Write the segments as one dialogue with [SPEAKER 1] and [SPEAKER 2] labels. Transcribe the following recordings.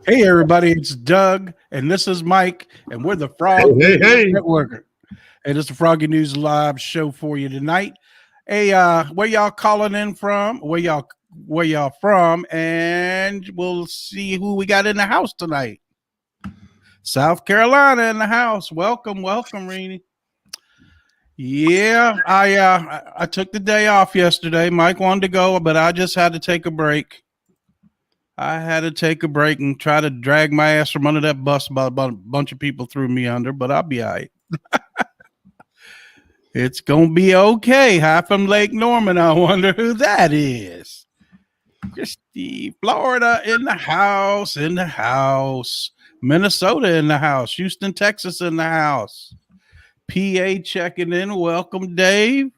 [SPEAKER 1] Hey, everybody, it's Doug, and this is Mike, and we're the Frog
[SPEAKER 2] Hey.
[SPEAKER 1] Network. And it's the Froggy News Live show for you tonight. Hey, where y'all calling in from? Where y'all from? And we'll see who we got in the house tonight. South Carolina in the house. Welcome, Renee. Yeah, I took the day off yesterday. Mike wanted to go, but I just had to take a break. I had to take a break and try to drag my ass from under that bus. About a bunch of people threw me under, but I'll be all right. It's going to be okay. Hi from Lake Norman. I wonder who that is. Christy, Florida in the house. Minnesota in the house. Houston, Texas in the house. PA checking in. Welcome, Dave.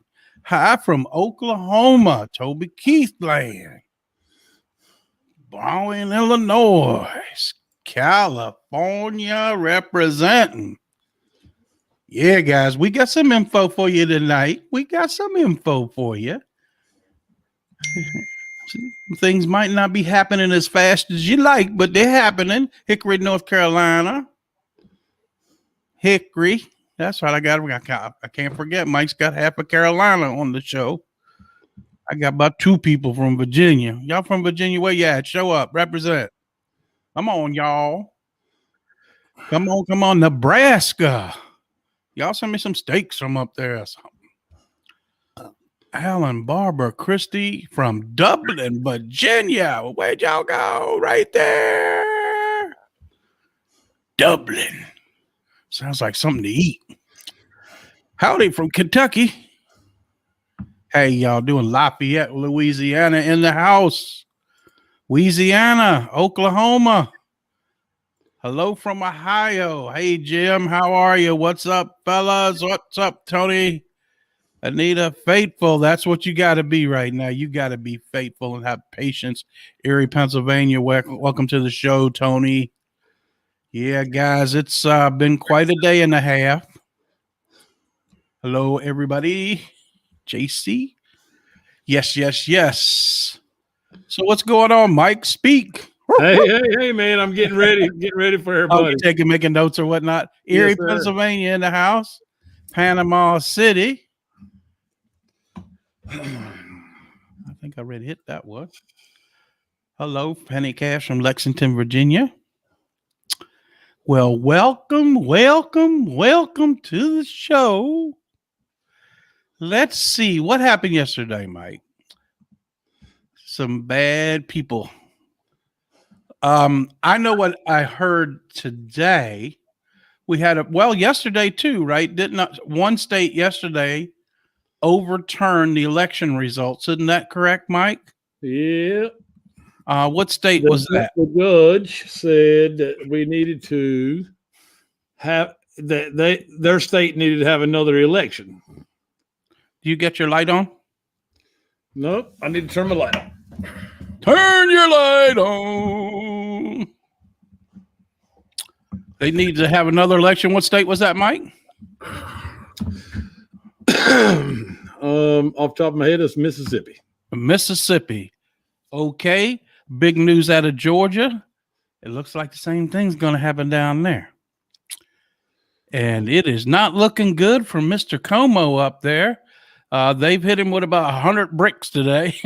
[SPEAKER 1] Hi from Oklahoma. Toby Keithland. Bowen, Illinois, California representing. Yeah, guys, we got some info for you tonight. Things might not be happening as fast as you like, but they're happening. Hickory, North Carolina. Hickory. That's right. I can't forget. Mike's got half of Carolina on the show. I got about 2 people from Virginia. Y'all from Virginia? Where you at? Show up. Represent. Come on, y'all. Come on. Nebraska. Y'all send me some steaks from up there or something. Alan, Barbara, Christy from Dublin, Virginia. Where'd y'all go? Right there. Dublin. Sounds like something to eat. Howdy from Kentucky. Hey, y'all doing? Lafayette, Louisiana in the house. Louisiana, Oklahoma. Hello from Ohio. Hey, Jim, how are you? What's up, fellas? What's up, Tony? Anita, faithful. That's what you got to be right now. You got to be faithful and have patience. Erie, Pennsylvania. Welcome to the show, Tony. Yeah, guys, it's been quite a day and a half. Hello, everybody. JC? Yes. So what's going on, Mike? Speak.
[SPEAKER 2] Hey, man, I'm getting ready for everybody.
[SPEAKER 1] Making notes or whatnot. Erie, yes, Pennsylvania in the house. Panama City. I think I already hit that one. Hello, Penny Cash from Lexington, Virginia. Well, welcome to the show. Let's see what happened yesterday, Mike. Some bad people. I know what I heard today. We had yesterday too, right? One state yesterday overturn the election results? Isn't that correct, Mike?
[SPEAKER 2] Yeah.
[SPEAKER 1] What state was that?
[SPEAKER 2] The judge said that we needed to have their state needed to have another election.
[SPEAKER 1] Do you get your light on?
[SPEAKER 2] Nope. I need to turn my light on.
[SPEAKER 1] Turn your light on. They need to have another election. What state was that, Mike?
[SPEAKER 2] Off the top of my head, it's Mississippi.
[SPEAKER 1] Mississippi. Okay. Big news out of Georgia. It looks like the same thing's going to happen down there. And it is not looking good for Mr. Como up there. They've hit him with about 100 bricks today.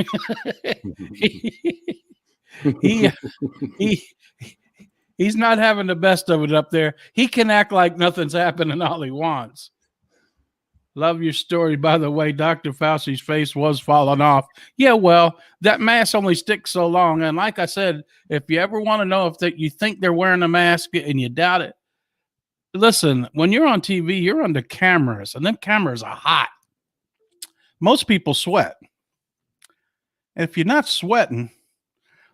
[SPEAKER 1] He's not having the best of it up there. He can act like nothing's happening all he wants. Love your story. By the way, Dr. Fauci's face was falling off. Yeah, well, that mask only sticks so long. And like I said, if you ever want to know if you think they're wearing a mask and you doubt it, listen, when you're on TV, you're under cameras, and them cameras are hot. Most people sweat. And if you're not sweating,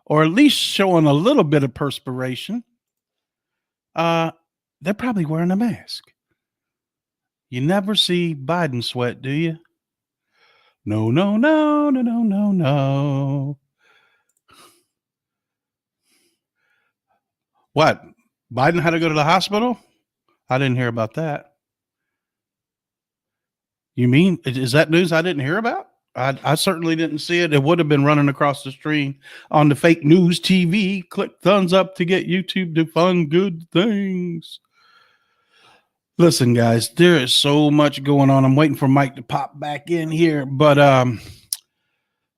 [SPEAKER 1] or at least showing a little bit of perspiration, they're probably wearing a mask. You never see Biden sweat, do you? No, no, no, no, no, no, no. What? Biden had to go to the hospital? I didn't hear about that. You mean, is that news I didn't hear about? I certainly didn't see it. It would have been running across the stream on the fake news TV. Click thumbs up to get YouTube to fund good things. Listen, guys, there is so much going on. I'm waiting for Mike to pop back in here, but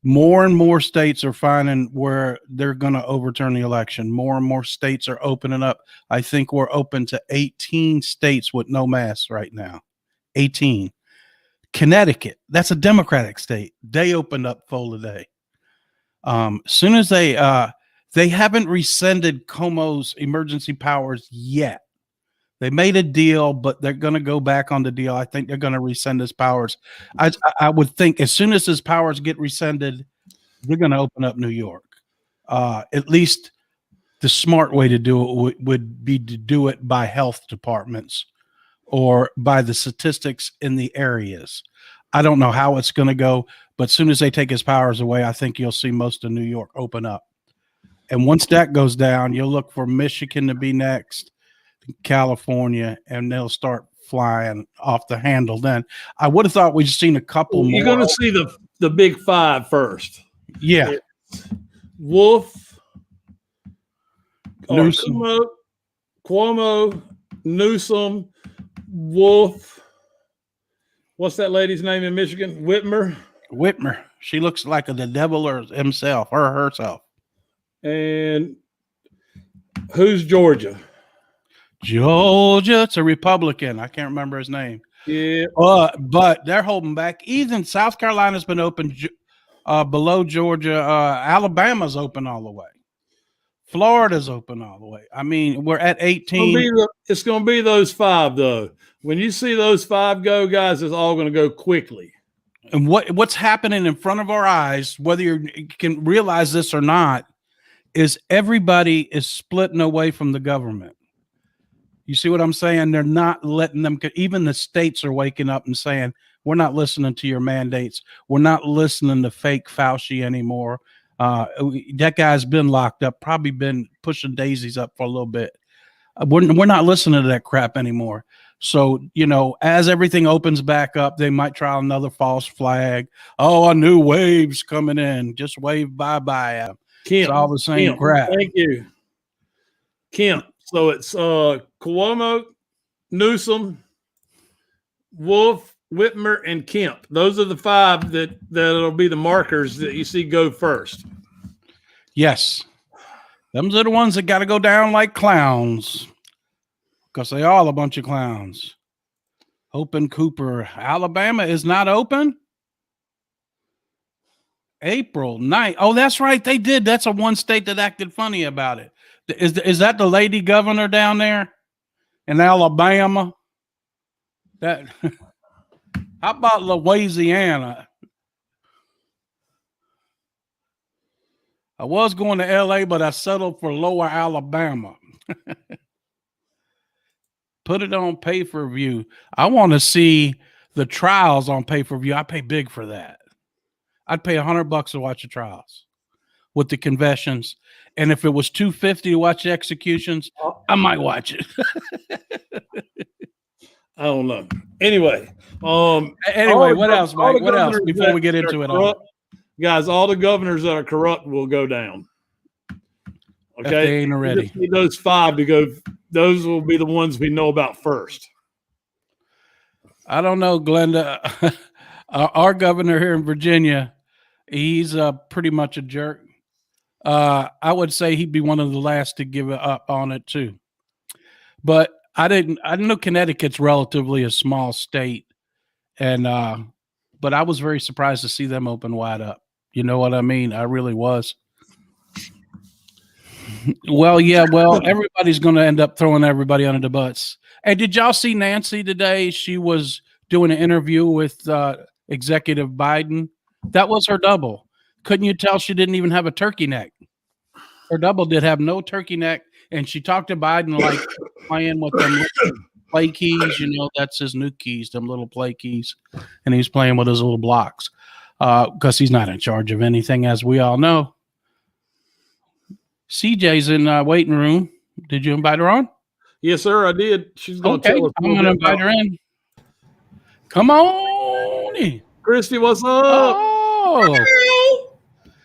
[SPEAKER 1] more and more states are finding where they're going to overturn the election. More and more states are opening up. I think we're open to 18 states with no masks right now. 18. Connecticut, that's a Democratic state. They opened up full today. As soon as they haven't rescinded Cuomo's emergency powers yet. They made a deal, but they're going to go back on the deal. I think they're going to rescind his powers. I would think as soon as his powers get rescinded, they're going to open up New York. At least the smart way to do it would be to do it by health departments or by the statistics in the areas. I don't know how it's going to go, but as soon as they take his powers away, I think you'll see most of New York open up. And once that goes down, you'll look for Michigan to be next, California, and they'll start flying off the handle. Then I would have thought we'd seen a couple more.
[SPEAKER 2] You're going to see the big five first.
[SPEAKER 1] Yeah.
[SPEAKER 2] It's Wolf,
[SPEAKER 1] Newsom.
[SPEAKER 2] Cuomo, Newsom, Wolf. What's that lady's name in Michigan? Whitmer.
[SPEAKER 1] She looks like the devil or himself or herself.
[SPEAKER 2] And who's Georgia?
[SPEAKER 1] Georgia, it's a Republican. I can't remember his name.
[SPEAKER 2] Yeah.
[SPEAKER 1] But they're holding back. Even South Carolina's been open below Georgia. Alabama's open all the way. Florida's open all the way. I mean, we're at 18.
[SPEAKER 2] It's going to be those five, though. When you see those five go, guys, it's all going to go quickly.
[SPEAKER 1] And what's happening in front of our eyes, whether you can realize this or not, is everybody is splitting away from the government. You see what I'm saying? They're not letting them. Even the states are waking up and saying, we're not listening to your mandates. We're not listening to fake Fauci anymore. That guy's been locked up, probably been pushing daisies up for a little bit. We're not listening to that crap anymore. So, as everything opens back up, they might try another false flag. Oh, a new wave's coming in. Just wave bye-bye at them. It's all the same crap.
[SPEAKER 2] Thank you. Kemp. So it's Cuomo, Newsom, Wolf, Whitmer, and Kemp. Those are the five that'll be the markers that you see go first.
[SPEAKER 1] Yes. Those are the ones that got to go down like clowns because they all a bunch of clowns. Open Cooper. Alabama is not open? April 9th. Oh, that's right. They did. That's a one state that acted funny about it. Is that the lady governor down there in Alabama? That how about Louisiana? I was going to LA, but I settled for Lower Alabama. Put it on pay-per-view. I want to see the trials on pay-per-view. I pay big for that. I'd pay $100 to watch the trials with the confessions. And if it was $250 to watch the executions, I might watch it.
[SPEAKER 2] I don't know. Anyway,
[SPEAKER 1] what else, Mike? What else before we get into it?
[SPEAKER 2] Guys, all the governors that are corrupt will go down. Okay,
[SPEAKER 1] they ain't already.
[SPEAKER 2] Those five to go. Those will be the ones we know about first.
[SPEAKER 1] I don't know, Glenda. Our governor here in Virginia, he's pretty much a jerk. I would say he'd be one of the last to give up on it too. But I know Connecticut's relatively a small state, And but I was very surprised to see them open wide up. You know what I mean? I really was. Well, yeah, well, everybody's going to end up throwing everybody under the bus. Hey, did y'all see Nancy today? She was doing an interview with Executive Biden. That was her double. Couldn't you tell she didn't even have a turkey neck? Her double did have no turkey neck, and she talked to Biden like playing with them play keys. You know, that's his new keys, them little play keys, and he's playing with his little blocks because he's not in charge of anything, as we all know. CJ's in waiting room. Did you invite her on?
[SPEAKER 2] Yes, sir, I did. She's going to tell us.
[SPEAKER 1] I'm going to invite her in. Come on in.
[SPEAKER 2] Christy, what's up?
[SPEAKER 1] Oh,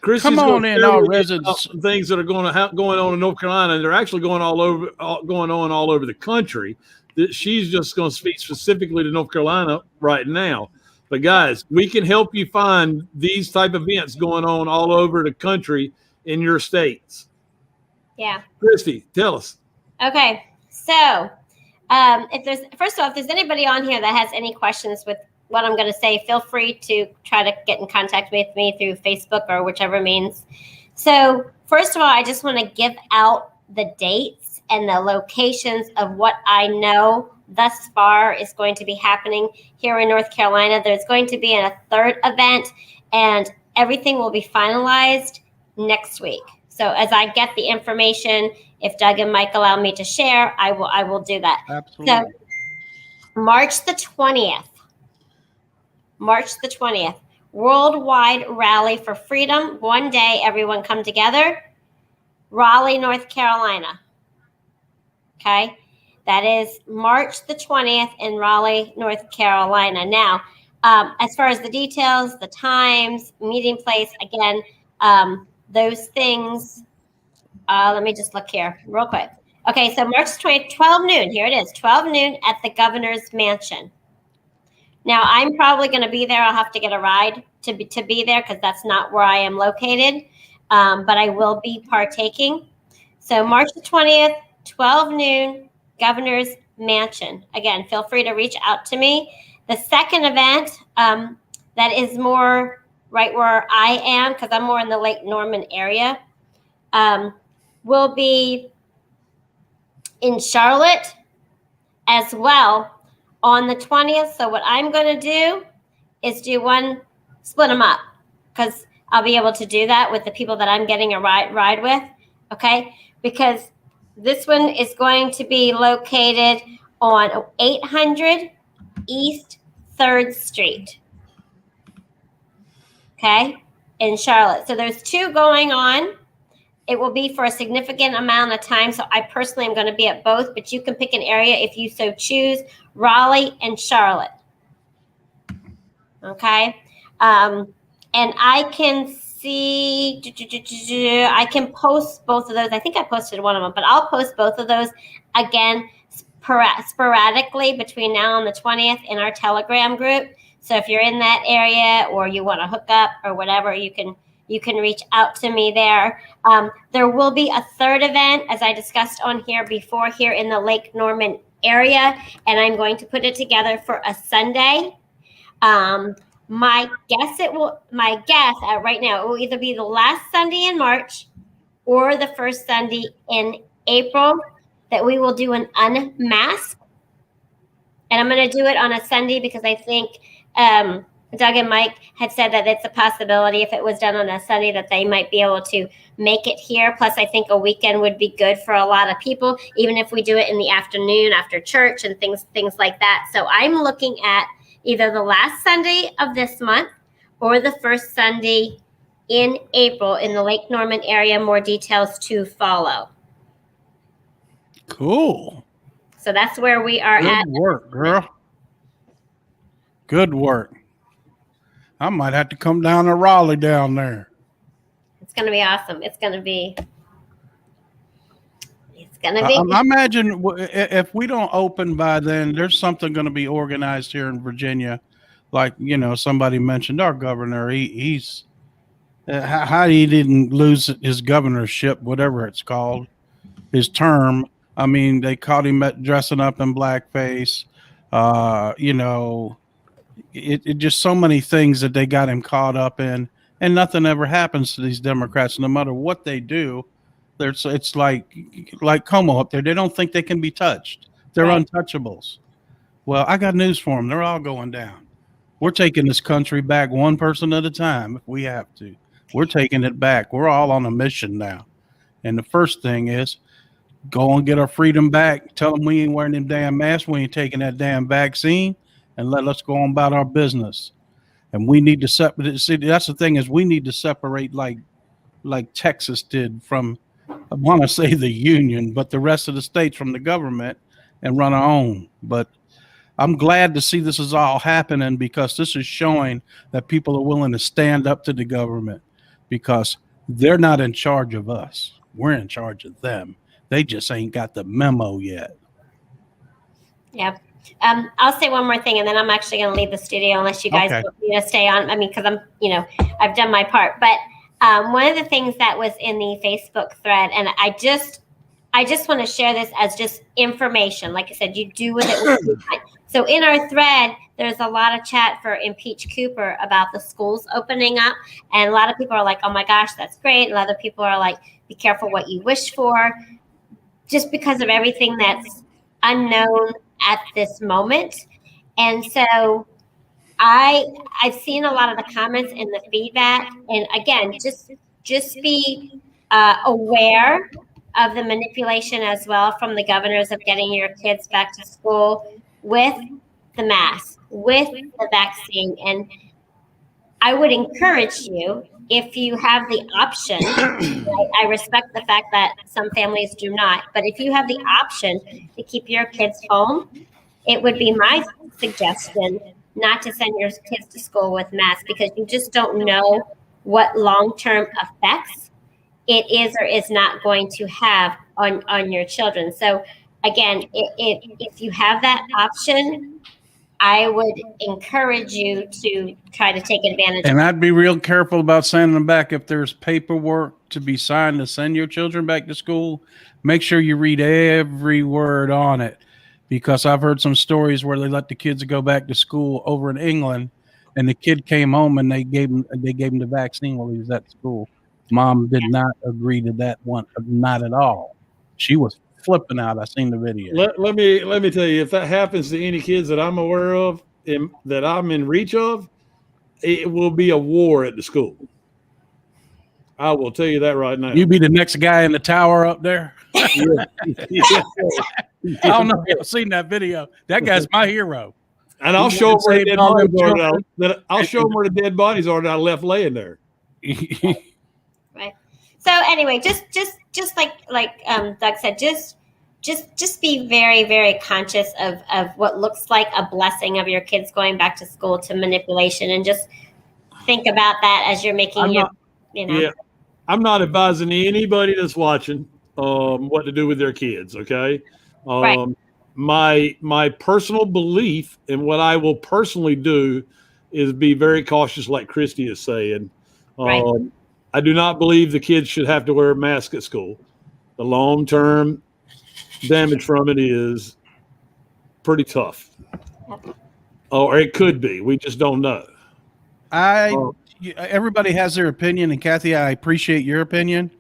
[SPEAKER 2] Christy's
[SPEAKER 1] come on in, our residents.
[SPEAKER 2] Things that are going on in North Carolina, and they're actually going on all over the country. That she's just going to speak specifically to North Carolina right now. But guys, we can help you find these type of events going on all over the country in your states.
[SPEAKER 3] Yeah.
[SPEAKER 2] Christy, tell us.
[SPEAKER 3] Okay. So if there's anybody on here that has any questions with what I'm going to say, feel free to try to get in contact with me through Facebook or whichever means. So first of all, I just want to give out the dates and the locations of what I know thus far is going to be happening here in North Carolina. There's going to be a third event, and everything will be finalized next week. So as I get the information, if Doug and Mike allow me to share, I will do that.
[SPEAKER 1] Absolutely.
[SPEAKER 3] So March the 20th, Worldwide Rally for Freedom. One day, everyone come together. Raleigh, North Carolina. Okay. That is March the 20th in Raleigh, North Carolina. Now, as far as the details, the times, meeting place, again, those things, let me just look here real quick. Okay, so March 20th, 12 noon. Here it is, 12 noon at the governor's mansion. Now, I'm probably going to be there. I'll have to get a ride to be there because that's not where I am located, but I will be partaking. So March the 20th, 12 noon, governor's mansion. Again, feel free to reach out to me. The second event that is more right where I am, because I'm more in the Lake Norman area, will be in Charlotte as well on the 20th. So what I'm going to do is split them up, because I'll be able to do that with the people that I'm getting a ride with. Okay. Because this one is going to be located on 800 East 3rd Street. Okay. In Charlotte. So there's two going on. It will be for a significant amount of time. So I personally am going to be at both, but you can pick an area if you so choose, Raleigh and Charlotte. Okay. And I can see, I can post both of those. I think I posted one of them, but I'll post both of those again sporadically between now and the 20th in our Telegram group. So if you're in that area or you want to hook up or whatever, you can reach out to me there. There will be a third event, as I discussed on here before, here in the Lake Norman area, and I'm going to put it together for a Sunday. My guess right now, it will either be the last Sunday in March or the first Sunday in April that we will do an unmask. And I'm going to do it on a Sunday because I think Doug and Mike had said that it's a possibility if it was done on a Sunday that they might be able to make it here. Plus, I think a weekend would be good for a lot of people, even if we do it in the afternoon after church and things like that. So I'm looking at either the last Sunday of this month or the first Sunday in April in the Lake Norman area. More details to follow.
[SPEAKER 1] Cool.
[SPEAKER 3] So that's where we are at.
[SPEAKER 1] Good work, girl. Good work. I might have to come down to Raleigh down there.
[SPEAKER 3] It's going to be awesome. It's going to be.
[SPEAKER 1] I imagine if we don't open by then, there's something going to be organized here in Virginia. Like, somebody mentioned our governor. He's how he didn't lose his governorship, whatever it's called, his term. I mean, they caught him dressing up in blackface. it just so many things that they got him caught up in, and nothing ever happens to these Democrats, no matter what they do. It's like Como up there. They don't think they can be touched. They're
[SPEAKER 3] Right.
[SPEAKER 1] untouchables. Well, I got news for them. They're all going down. We're taking this country back one person at a time if we have to. We're taking it back. We're all on a mission now. And the first thing is go and get our freedom back. Tell them we ain't wearing them damn masks. We ain't taking that damn vaccine, and let us go on about our business. And we need to separate. See, that's the thing is we need to separate like Texas did from, I want to say the union, but the rest of the states from the government and run our own. But I'm glad to see this is all happening because this is showing that people are willing to stand up to the government because they're not in charge of us. We're in charge of them. They just ain't got the memo yet.
[SPEAKER 3] Yeah. I'll say one more thing, and then I'm actually going to leave the studio unless you guys want me to stay on. I mean, because I've done my part. But one of the things that was in the Facebook thread, and I just want to share this as just information. Like I said, you do with it what you want. So in our thread, there's a lot of chat for Impeach Cooper about the schools opening up. And a lot of people are like, oh my gosh, that's great. And other people are like, be careful what you wish for. Just because of everything that's unknown at this moment. And so I've seen a lot of the comments and the feedback. And again, just be aware of the manipulation as well from the governors of getting your kids back to school with the mask, with the vaccine. And I would encourage you, if you have the option, I respect the fact that some families do not, but if you have the option to keep your kids home, it would be my suggestion not to send your kids to school with masks because you just don't know what long-term effects it is or is not going to have on your children. So again, if you have that option, I would encourage you to try to take advantage.
[SPEAKER 1] And I'd be real careful about sending them back. If there's paperwork to be signed to send your children back to school, make sure you read every word on it. Because I've heard some stories where they let the kids go back to school over in England, and the kid came home and they gave him the vaccine while he was at school. Mom did not agree to that one, not at all. She was flipping out. I seen the video.
[SPEAKER 2] Let me tell you, if that happens to any kids that I'm aware of, that I'm in reach of, it will be a war at the school. I will tell you that right now.
[SPEAKER 1] You be the next guy in the tower up there.
[SPEAKER 2] Yeah.
[SPEAKER 1] I don't know if you've seen that video. That guy's my hero.
[SPEAKER 2] And I'll show them where the dead bodies are. I'll show them where the dead bodies are that I left laying there.
[SPEAKER 3] Right. So anyway, just like Doug said, just be very, very conscious of what looks like a blessing of your kids going back to school to manipulation, and just think about that as you're making
[SPEAKER 2] Yeah, I'm not advising anybody that's watching what to do with their kids. Okay.
[SPEAKER 3] Right.
[SPEAKER 2] My personal belief and what I will personally do is be very cautious, like Christy is saying.
[SPEAKER 3] Right.
[SPEAKER 2] I do not believe the kids should have to wear a mask at school. The long-term damage from it is pretty tough. Or it could be. We just don't know.
[SPEAKER 1] Everybody has their opinion, and Kathy, I appreciate your opinion.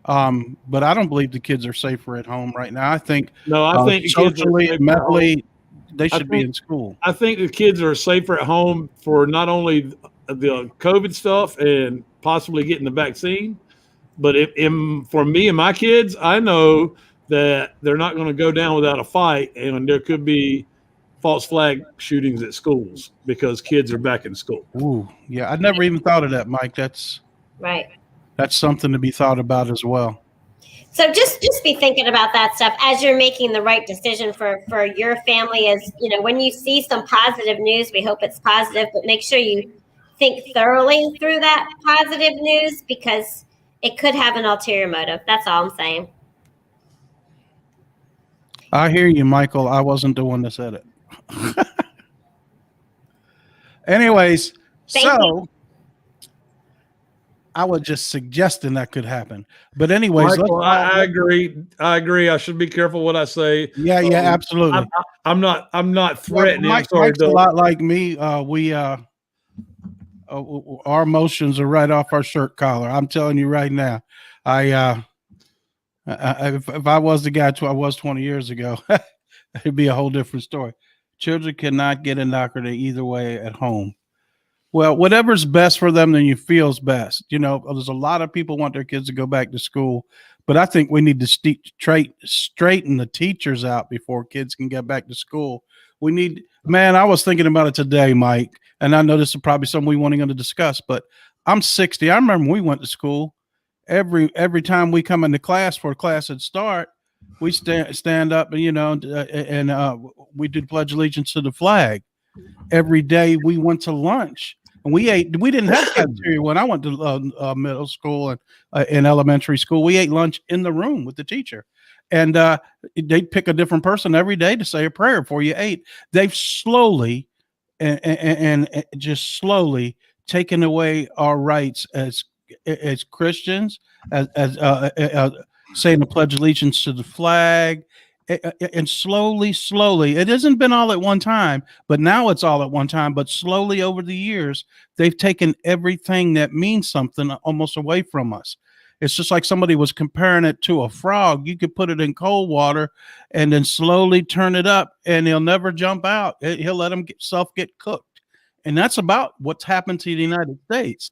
[SPEAKER 1] But I don't believe the kids are safer at home right now. I think socially and mentally, they should be in school.
[SPEAKER 2] I think the kids are safer at home for not only the COVID stuff and possibly getting the vaccine, but for me and my kids, I know that they're not going to go down without a fight, and there could be false flag shootings at schools because kids are back in school.
[SPEAKER 1] Ooh, yeah, I'd never even thought of that, Mike. That's
[SPEAKER 3] right.
[SPEAKER 1] That's something to be thought about as well.
[SPEAKER 3] So just be thinking about that stuff as you're making the right decision for your family. As you know, when you see some positive news, we hope it's positive, but make sure you think thoroughly through that positive news because it could have an ulterior motive. That's all I'm saying.
[SPEAKER 1] I hear you, Michael. I wasn't the one that said it. Anyways,
[SPEAKER 3] Thank you.
[SPEAKER 1] I was just suggesting that could happen. But anyways,
[SPEAKER 2] Michael, I agree. I agree. I should be careful what I say.
[SPEAKER 1] yeah, absolutely.
[SPEAKER 2] I'm not
[SPEAKER 1] Well,
[SPEAKER 2] threatening. I'm sorry,
[SPEAKER 1] Mike's a
[SPEAKER 2] Doug.
[SPEAKER 1] lot like me. Our emotions are right off our shirt collar. I'm telling you right now. If I was the guy I was 20 years ago, it'd be a whole different story. Children cannot get indoctrinated either way at home. Well, whatever's best for them, then you feels best. You know, there's a lot of people want their kids to go back to school, but I think we need to straighten the teachers out before kids can get back to school. We need, man, I was thinking about it today, Mike, and I know this is probably something we weren't going to discuss, but I'm 60. I remember when we went to school. Every time we come into class for a class would start, we stand up and we did pledge allegiance to the flag. Every day we went to lunch and we ate. We didn't have cafeteria when I went to middle school and in elementary school. We ate lunch in the room with the teacher, and they'd pick a different person every day to say a prayer before you ate. They've slowly and just slowly taken away our rights as Christians, as saying the pledge allegiance to the flag, and slowly, it hasn't been all at one time, but now it's all at one time. But slowly over the years, they've taken everything that means something almost away from us. It's just like somebody was comparing it to a frog. You could put it in cold water and then slowly turn it up, and he'll never jump out. He'll let himself get cooked, and that's about what's happened to the United States.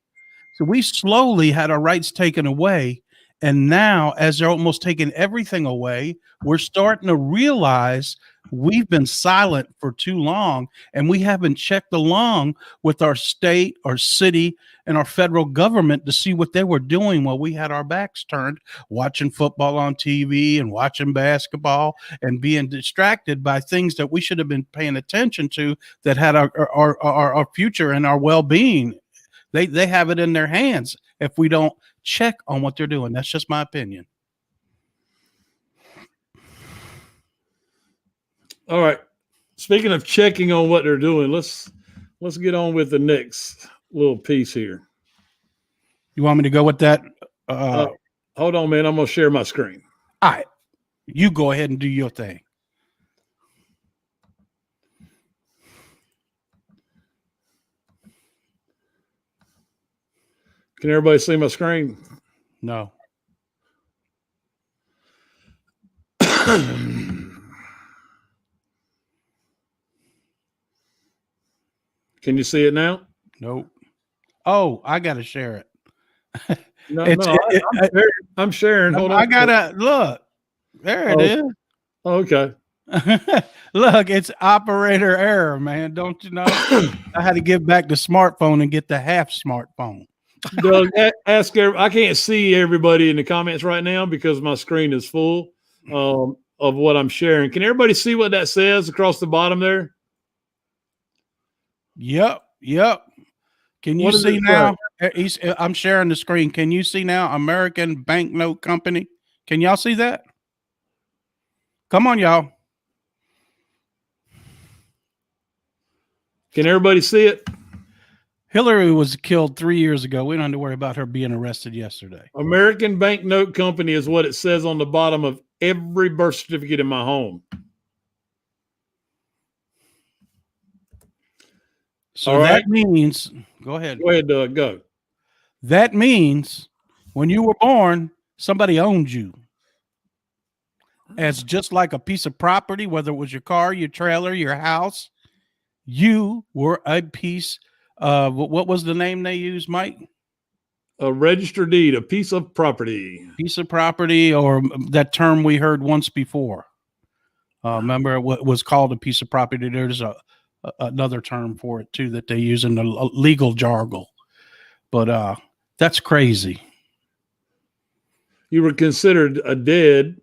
[SPEAKER 1] So we slowly had our rights taken away. And now, as they're almost taking everything away, we're starting to realize we've been silent for too long, and we haven't checked along with our state, our city, and our federal government to see what they were doing while we had our backs turned, watching football on TV and watching basketball and being distracted by things that we should have been paying attention to that had our future and our well-being. They have it in their hands if we don't check on what they're doing. That's just my opinion.
[SPEAKER 2] All right. Speaking of checking on what they're doing, let's get on with the next little piece here.
[SPEAKER 1] You want me to go with that?
[SPEAKER 2] Hold on, man. I'm going to share my screen.
[SPEAKER 1] All right. You go ahead and do your thing.
[SPEAKER 2] Can everybody see my screen?
[SPEAKER 1] No.
[SPEAKER 2] Can you see it now?
[SPEAKER 1] Nope. Oh, I got to share it.
[SPEAKER 2] I'm sharing. Hold on.
[SPEAKER 1] I got to look. There it is.
[SPEAKER 2] Okay.
[SPEAKER 1] Look, it's operator error, man. Don't you know? I had to give back the smartphone and get the half smartphone.
[SPEAKER 2] Doug, I can't see everybody in the comments right now because my screen is full of what I'm sharing. Can everybody see what that says across the bottom there?
[SPEAKER 1] Yep. Can you see now? I'm sharing the screen. Can you see now? American Banknote Company. Can y'all see that? Come on, y'all.
[SPEAKER 2] Can everybody see it?
[SPEAKER 1] Hillary was killed 3 years ago. We don't have to worry about her being arrested yesterday.
[SPEAKER 2] American Banknote Company is what it says on the bottom of every birth certificate in my home.
[SPEAKER 1] So that means, go ahead.
[SPEAKER 2] Go ahead, Doug, go.
[SPEAKER 1] That means when you were born, somebody owned you. As just like a piece of property, whether it was your car, your trailer, your house, you were a piece of, what was the name they used, Mike?
[SPEAKER 2] A registered deed, a piece of property.
[SPEAKER 1] Piece of property, or that term we heard once before. Remember, it was called a piece of property. There's another term for it too that they use in the legal jargon. But that's crazy.
[SPEAKER 2] You were considered a dead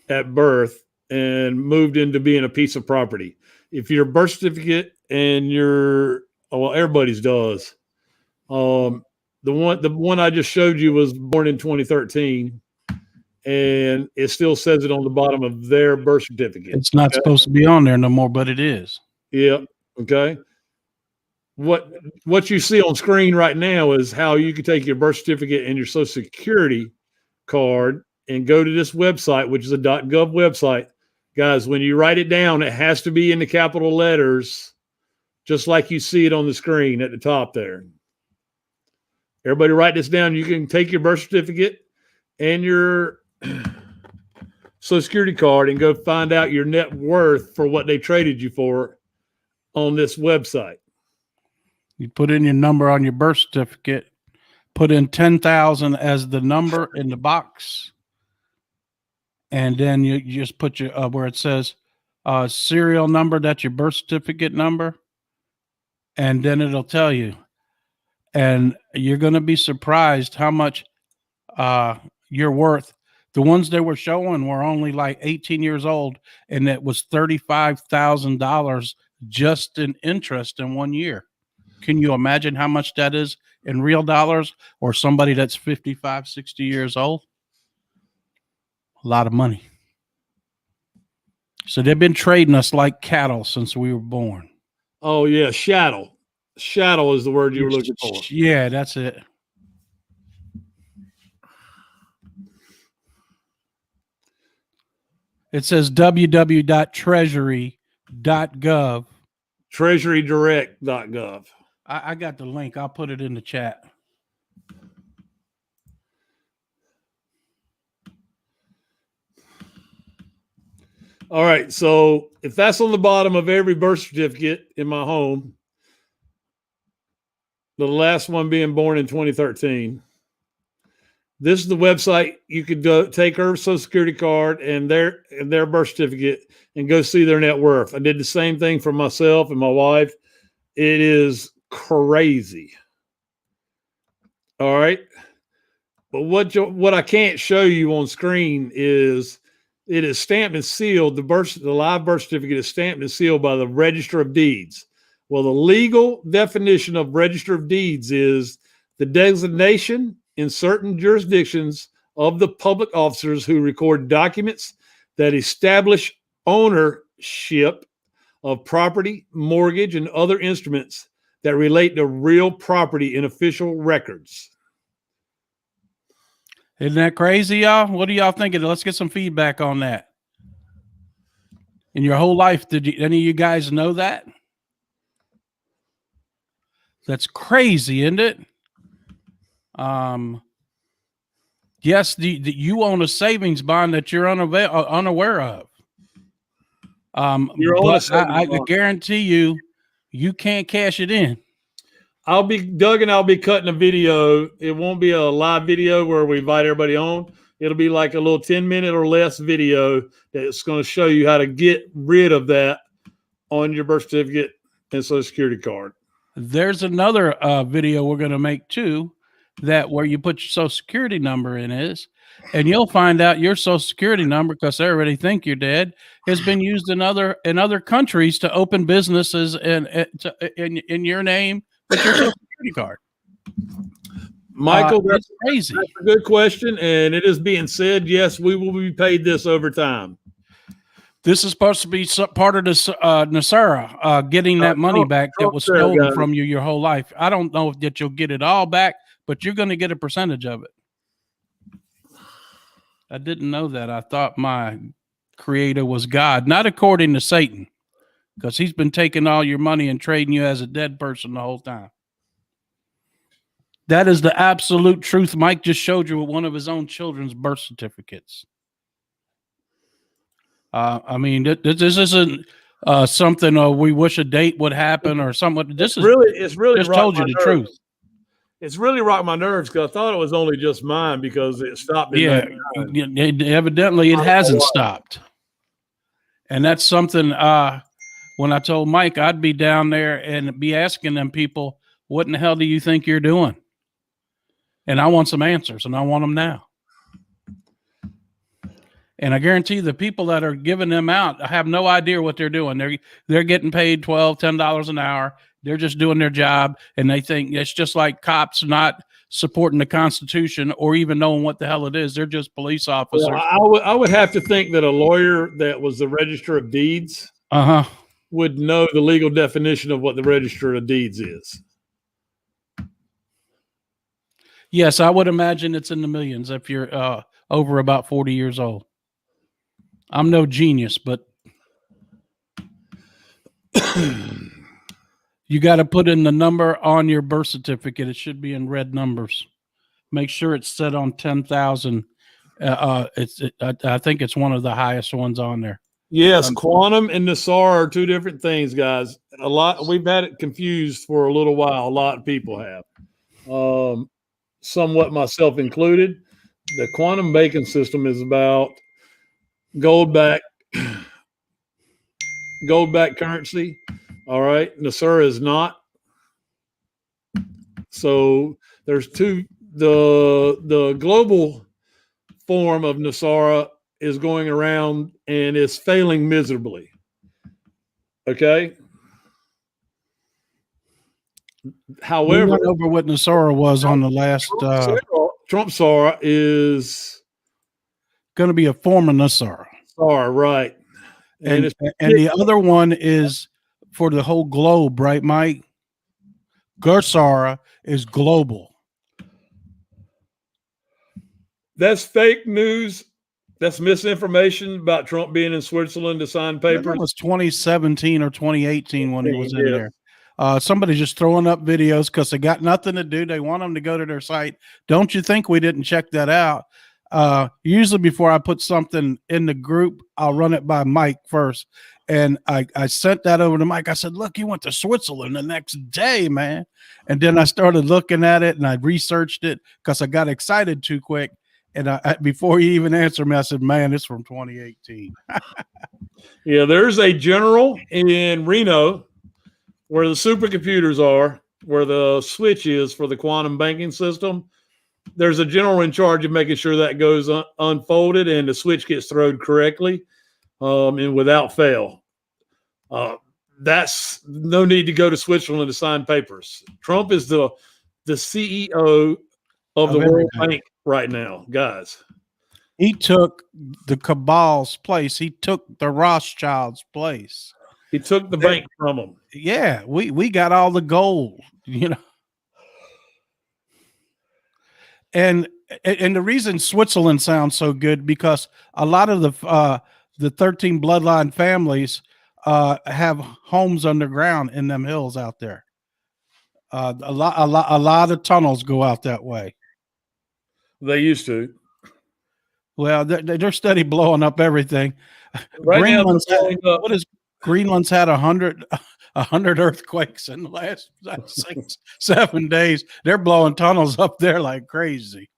[SPEAKER 2] at birth and moved into being a piece of property. If your birth certificate and everybody's does. The one I just showed you was born in 2013, and it still says it on the bottom of their birth certificate.
[SPEAKER 1] It's not supposed to be on there no more, but it is.
[SPEAKER 2] Yeah. Okay. what you see on screen right now is how you can take your birth certificate and your social security card and go to this website, which is a .gov website. Guys, when you write it down, it has to be in the capital letters, just like you see it on the screen at the top there. Everybody write this down. You can take your birth certificate and your social security card and go find out your net worth for what they traded you for on this website.
[SPEAKER 1] You put in your number on your birth certificate, put in 10,000 as the number in the box, and then you just put your where it says serial number, that's your birth certificate number, and then it'll tell you. And you're going to be surprised how much you're worth. The ones they were showing were only like 18 years old, and it was $35,000 just in interest in 1 year. Can you imagine how much that is in real dollars, or somebody that's 55, 60 years old? A lot of money. So they've been trading us like cattle since we were born.
[SPEAKER 2] Oh, yeah, chattel. Chattel is the word you were looking for.
[SPEAKER 1] Yeah, that's it. It says www.treasury.gov.
[SPEAKER 2] Treasurydirect.gov.
[SPEAKER 1] I got the link. I'll put it in the chat.
[SPEAKER 2] All right. So if that's on the bottom of every birth certificate in my home, the last one being born in 2013, this is the website. You could go take her social security card and their birth certificate and go see their net worth. I did the same thing for myself and my wife. It is crazy. All right. But what I can't show you on screen is it is stamped and sealed. The live birth certificate is stamped and sealed by the Register of Deeds. Well, the legal definition of Register of Deeds is the designation in certain jurisdictions of the public officers who record documents that establish ownership of property, mortgage, and other instruments that relate to real property in official records.
[SPEAKER 1] Isn't that crazy, y'all? What are y'all thinking? Let's get some feedback on that. In your whole life, did any of you guys know that? That's crazy, isn't it? Yes, you own a savings bond that you're unaware of. I guarantee you can't cash it in.
[SPEAKER 2] Doug and I'll be cutting a video. It won't be a live video where we invite everybody on. It'll be like a little 10-minute or less video that's going to show you how to get rid of that on your birth certificate and social security card.
[SPEAKER 1] There's another video we're going to make too, that where you put your social security number in and you'll find out your social security number, because they already think you're dead, has been used in other countries to open businesses in your name with your social security card.
[SPEAKER 2] Michael,
[SPEAKER 1] that's crazy.
[SPEAKER 2] That's a good question, and it is being said, yes, we will be paid this over time.
[SPEAKER 1] This is supposed to be part of this NESARA, getting that money back that was stolen from you your whole life. I don't know that you'll get it all back, but you're going to get a percentage of it. I didn't know that. I thought my creator was God, not according to Satan, because he's been taking all your money and trading you as a dead person the whole time. That is the absolute truth. Mike just showed you with one of his own children's birth certificates. I mean, this isn't something we wish a date would happen or something. It's really just told you the truth.
[SPEAKER 2] It's really rocked my nerves because I thought it was only just mine because it stopped.
[SPEAKER 1] Evidently it hasn't stopped. And that's something when I told Mike I'd be down there and be asking them people, what in the hell do you think you're doing? And I want some answers, and I want them now. And I guarantee the people that are giving them out have no idea what they're doing. They're getting paid $12, $10 an hour. They're just doing their job, and they think it's just like cops not supporting the Constitution or even knowing what the hell it is. They're just police officers.
[SPEAKER 2] Well, I would have to think that a lawyer that was the Register of Deeds would know the legal definition of what the register of deeds is.
[SPEAKER 1] Yes, I would imagine it's in the millions if you're over about 40 years old. I'm no genius, but you got to put in the number on your birth certificate. It should be in red numbers. Make sure it's set on 10,000. I think it's one of the highest ones on there.
[SPEAKER 2] Yes, quantum and NESARA are two different things, guys. We've had it confused for a little while. A lot of people have, somewhat myself included. The quantum banking system is about gold-backed currency. All right, NESARA is not. So there's two. The global form of NESARA is going around and is failing miserably. Okay. However,
[SPEAKER 1] we went over what NESARA was on the last.
[SPEAKER 2] Trump SARA is
[SPEAKER 1] going to be a form of NESARA.
[SPEAKER 2] SARA, right?
[SPEAKER 1] And the other one is for the whole globe, right, Mike? GERSARA is global.
[SPEAKER 2] That's fake news. That's misinformation about Trump being in Switzerland to sign papers.
[SPEAKER 1] It was 2017 or 2018 when he was in there. Somebody's just throwing up videos because they got nothing to do. They want them to go to their site. Don't you think we didn't check that out? Usually before I put something in the group, I'll run it by Mike first. And I sent that over to Mike. I said, look, he went to Switzerland the next day, man. And then I started looking at it and I researched it because I got excited too quick. And before he even answered me, I said, man, it's from 2018.
[SPEAKER 2] Yeah, there's a general in Reno where the supercomputers are, where the switch is for the quantum banking system. There's a general in charge of making sure that goes unfolded and the switch gets thrown correctly and without fail. That's no need to go to Switzerland to sign papers. Trump is the CEO of the World Bank right now, guys.
[SPEAKER 1] He took the cabal's place. He took the Rothschilds' place.
[SPEAKER 2] He took the bank from them.
[SPEAKER 1] Yeah, we got all the gold, you know. And the reason Switzerland sounds so good because a lot of the 13 bloodline families have homes underground in them hills out there. A lot of tunnels go out that way.
[SPEAKER 2] They used to.
[SPEAKER 1] Well, they're steady blowing up everything.
[SPEAKER 2] Right
[SPEAKER 1] Greenland's Greenland's had 100 earthquakes in the last 6-7 days. They're blowing tunnels up there like crazy.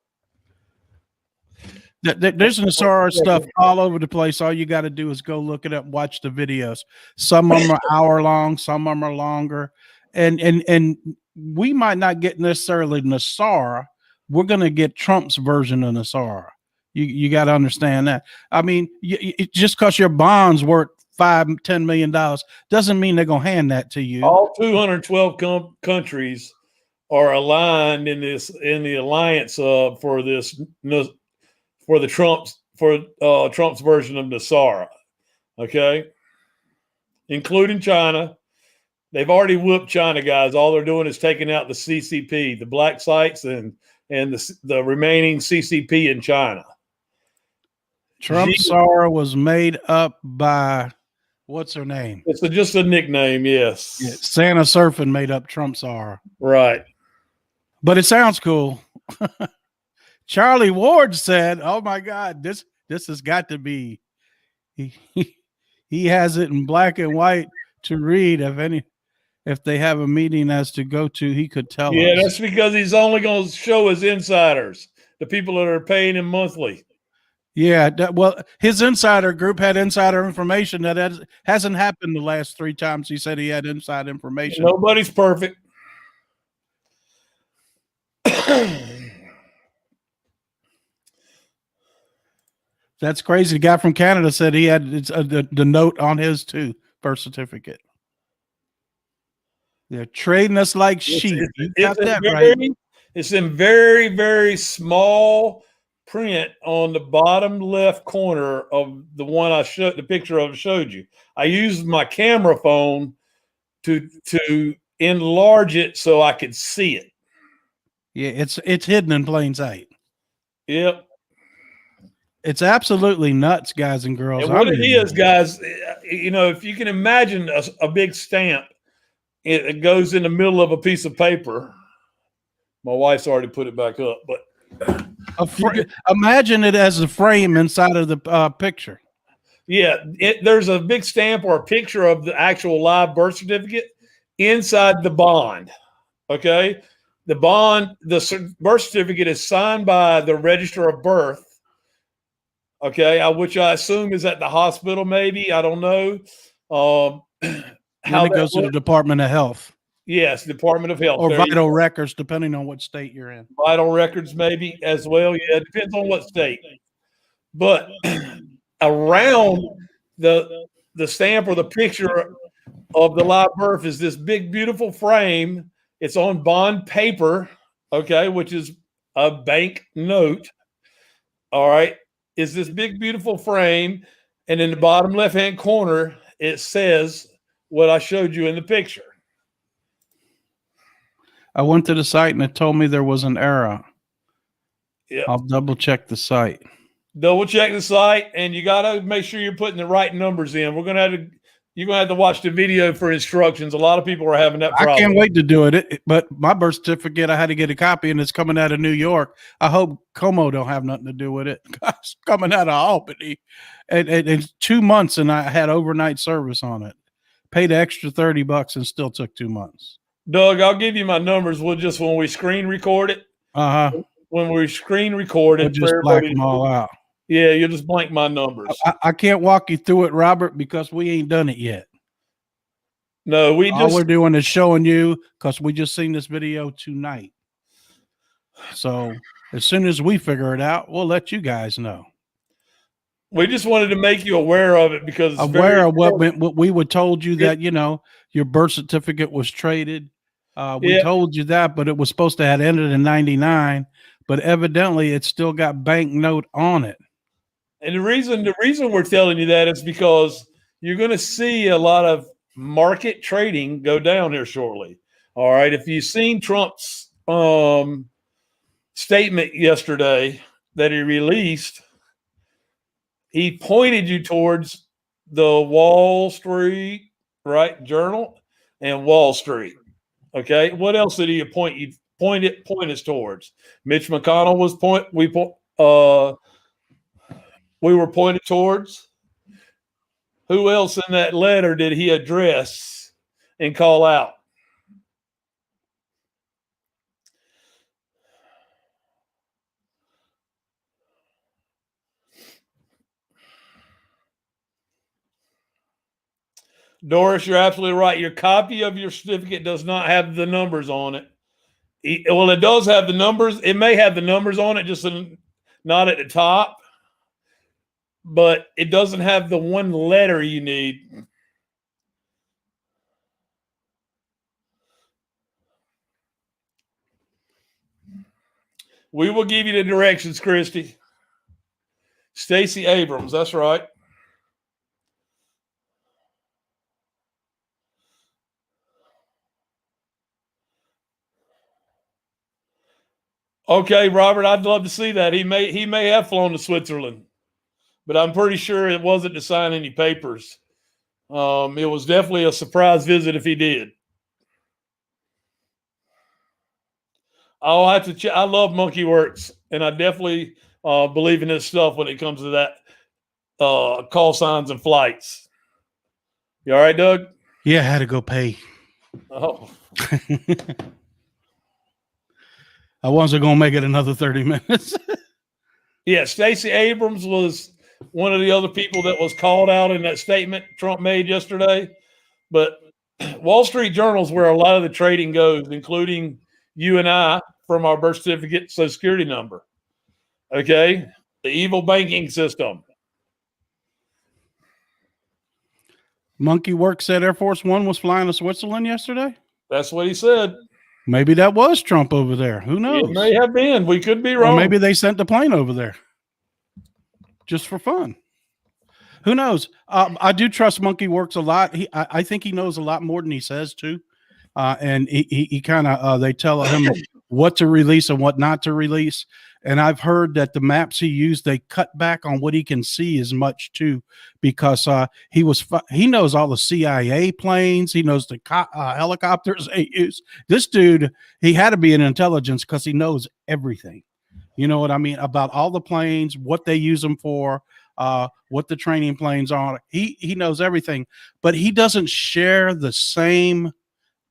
[SPEAKER 1] There's NESARA stuff all over the place. All you got to do is go look it up, watch the videos. Some of them are hour long, some of them are longer, and we might not get necessarily NESARA. We're going to get Trump's version of NESARA. You got to understand that. I mean, just because your bond's worth $5-10 million doesn't mean they're going to hand that to you.
[SPEAKER 2] All 212 countries are aligned in the alliance for Trump's version of NESARA. Okay, including China. They've already whooped China, guys. All they're doing is taking out the CCP, the black sites, and the remaining CCP in China.
[SPEAKER 1] Trump SARA was made up by, what's her name?
[SPEAKER 2] It's just a nickname, yes.
[SPEAKER 1] Yeah, Santa Surfing made up Trump SARA.
[SPEAKER 2] Right.
[SPEAKER 1] But it sounds cool. Charlie Ward said, oh my God, this has got to be, he has it in black and white to read. If they have a meeting as to go to, he could tell us.
[SPEAKER 2] Yeah, that's because he's only going to show his insiders, the people that are paying him monthly.
[SPEAKER 1] Yeah, well, his insider group had insider information that hasn't happened the last 3 times he said he had inside information.
[SPEAKER 2] Nobody's perfect.
[SPEAKER 1] That's crazy. The guy from Canada said he had the note on his too, birth certificate. They're trading us like sheep. You got that right.
[SPEAKER 2] It's in very, very small print on the bottom left corner of the one the picture of showed you. I used my camera phone to enlarge it so I could see it.
[SPEAKER 1] Yeah, it's hidden in plain sight.
[SPEAKER 2] Yep.
[SPEAKER 1] It's absolutely nuts, guys and girls.
[SPEAKER 2] And what it is, guys, if you can imagine a big stamp, it goes in the middle of a piece of paper. My wife's already put it back up, but
[SPEAKER 1] imagine it as a frame inside of the picture.
[SPEAKER 2] Yeah, there's a big stamp or a picture of the actual live birth certificate inside the bond. Okay, the birth certificate is signed by the Register of Birth. Okay, which I assume is at the hospital, maybe. I don't know.
[SPEAKER 1] How it goes to the Department of Health.
[SPEAKER 2] Yes, Department of Health.
[SPEAKER 1] Or vital records, depending on what state you're in.
[SPEAKER 2] Vital records, maybe, as well. Yeah, it depends on what state. But around the stamp or the picture of the live birth is this big, beautiful frame. It's on bond paper, okay, which is a bank note. All right. Is this big, beautiful frame. And in the bottom left-hand corner, it says what I showed you in the picture.
[SPEAKER 1] I went to the site and it told me there was an error.
[SPEAKER 2] Yeah.
[SPEAKER 1] I'll double check the site.
[SPEAKER 2] Double check the site, and you got to make sure you're putting the right numbers in. You're going to have to watch the video for instructions. A lot of people are having that problem.
[SPEAKER 1] I can't wait to do it. But my birth certificate, I had to get a copy, and it's coming out of New York. I hope Como don't have nothing to do with it. It's coming out of Albany. And it's 2 months, and I had overnight service on it. Paid extra $30 and still took 2 months.
[SPEAKER 2] Doug, I'll give you my numbers. When we screen record it. When we screen record it,
[SPEAKER 1] we'll just black them all out.
[SPEAKER 2] Yeah, you'll just blank my numbers.
[SPEAKER 1] I can't walk you through it, Robert, because we ain't done it yet.
[SPEAKER 2] No,
[SPEAKER 1] all we're doing is showing you because we just seen this video tonight. So as soon as we figure it out, we'll let you guys know.
[SPEAKER 2] We just wanted to make you aware of it because it's
[SPEAKER 1] aware of what we were told you that your birth certificate was traded. We told you that, but it was supposed to have ended in 99, but evidently it's still got bank note on it.
[SPEAKER 2] And the reason we're telling you that is because you're going to see a lot of market trading go down here shortly. All right. If you've seen Trump's statement yesterday that he released, he pointed you towards the Wall Street, right, Journal and Wall Street. Okay. What else did he point us towards? Mitch McConnell was we were pointed towards. Who else in that letter did he address and call out? Doris, you're absolutely right. Your copy of your certificate does not have the numbers on it. Well, it does have the numbers. It may have the numbers on it, just not at the top. But it doesn't have the one letter you need. We will give you the directions, Christy. Stacey Abrams, that's right. Okay, Robert, I'd love to see that. He may have flown to Switzerland, but I'm pretty sure it wasn't to sign any papers. It was definitely a surprise visit if he did. I'll have to check. I love Monkey Works, and I definitely believe in this stuff when it comes to that call signs and flights. You all right, Doug?
[SPEAKER 1] Yeah, I had to go pay.
[SPEAKER 2] Oh.
[SPEAKER 1] I wasn't going to make it another 30 minutes.
[SPEAKER 2] Yeah, Stacey Abrams was one of the other people that was called out in that statement Trump made yesterday. But Wall Street Journal is where a lot of the trading goes, including you and I from our birth certificate, Social Security number. Okay? The evil banking system.
[SPEAKER 1] Monkey Work said Air Force One was flying to Switzerland yesterday?
[SPEAKER 2] That's what he said.
[SPEAKER 1] Maybe that was Trump over there. Who knows?
[SPEAKER 2] It may have been. We could be
[SPEAKER 1] Or
[SPEAKER 2] wrong.
[SPEAKER 1] maybe they sent the plane over there just for fun. Who knows? I do trust Monkey Works a lot. I think he knows a lot more than he says too. And he kind of they tell him what to release and what not to release. And I've heard that the maps he used, they cut back on what he can see as much too, because he knows all the CIA planes, he knows the helicopters they use. This dude, he had to be in intelligence because he knows everything. You know what I mean about all the planes, what they use them for, what the training planes are. He knows everything, but he doesn't share the same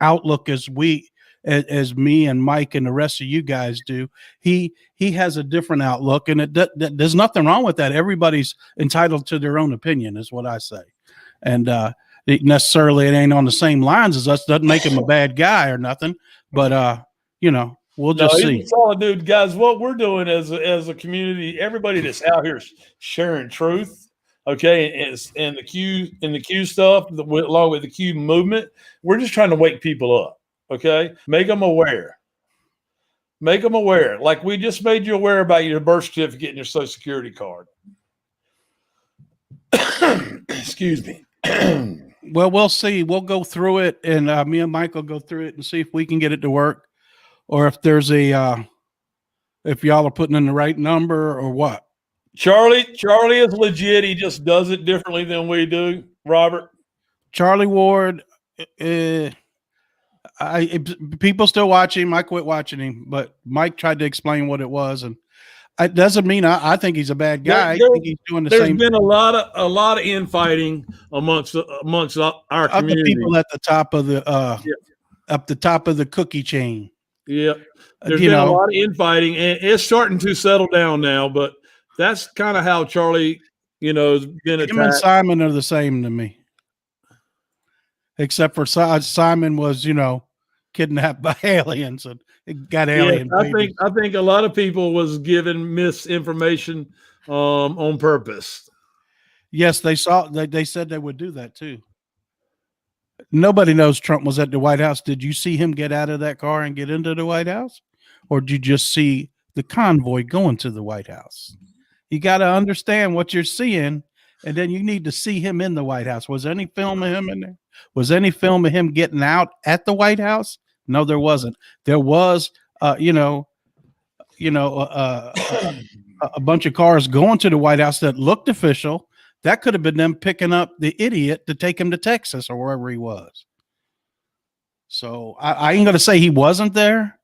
[SPEAKER 1] outlook as me and Mike and the rest of you guys do. He has a different outlook, and there's nothing wrong with that. Everybody's entitled to their own opinion, is what I say. And it ain't on the same lines as us. Doesn't make him a bad guy or nothing. But we'll just see.
[SPEAKER 2] He's a solid dude, guys. What we're doing as a community, everybody that's out here sharing truth. Okay, and the Q stuff, along with the Q movement, we're just trying to wake people up. Okay, make them aware. Make them aware. Like we just made you aware about your birth certificate and your Social Security card. Excuse me.
[SPEAKER 1] Well, we'll see. We'll go through it, and me and Mike will go through it and see if we can get it to work, or if there's if y'all are putting in the right number or what.
[SPEAKER 2] Charlie is legit. He just does it differently than we do. Robert.
[SPEAKER 1] Charlie Ward. People still watch him. I quit watching him, but Mike tried to explain what it was, and it doesn't mean I think he's a bad guy. I think he's doing the same.
[SPEAKER 2] There's been a lot of infighting amongst our community.
[SPEAKER 1] The people at the top of the up the top of the cookie chain.
[SPEAKER 2] Yeah, there's been a lot of infighting, and it's starting to settle down now. But that's kind of how Charlie, has been attacked.
[SPEAKER 1] Him and Simon are the same to me, except for Simon was, kidnapped by aliens and got alien.
[SPEAKER 2] I think a lot of people was given misinformation on purpose.
[SPEAKER 1] Yes, they said they would do that too. Nobody knows Trump was at the White House. Did you see him get out of that car and get into the White House? Or did you just see the convoy going to the White House? You got to understand what you're seeing, and then you need to see him in the White House. Was any film of him in there? Was any film of him getting out at the White House? No, there wasn't. There was, a bunch of cars going to the White House that looked official. That could have been them picking up the idiot to take him to Texas or wherever he was. So I ain't going to say he wasn't there,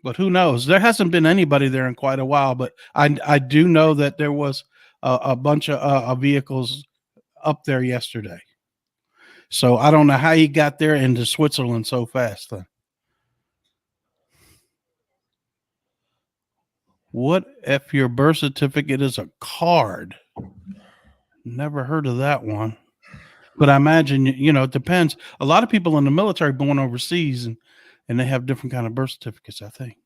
[SPEAKER 1] but who knows? There hasn't been anybody there in quite a while, but I do know that there was a bunch of vehicles up there yesterday. So I don't know how he got there into Switzerland so fast. Then. What if your birth certificate is a card? Never heard of that one. But I imagine, it depends. A lot of people in the military born overseas, and they have different kind of birth certificates, I think.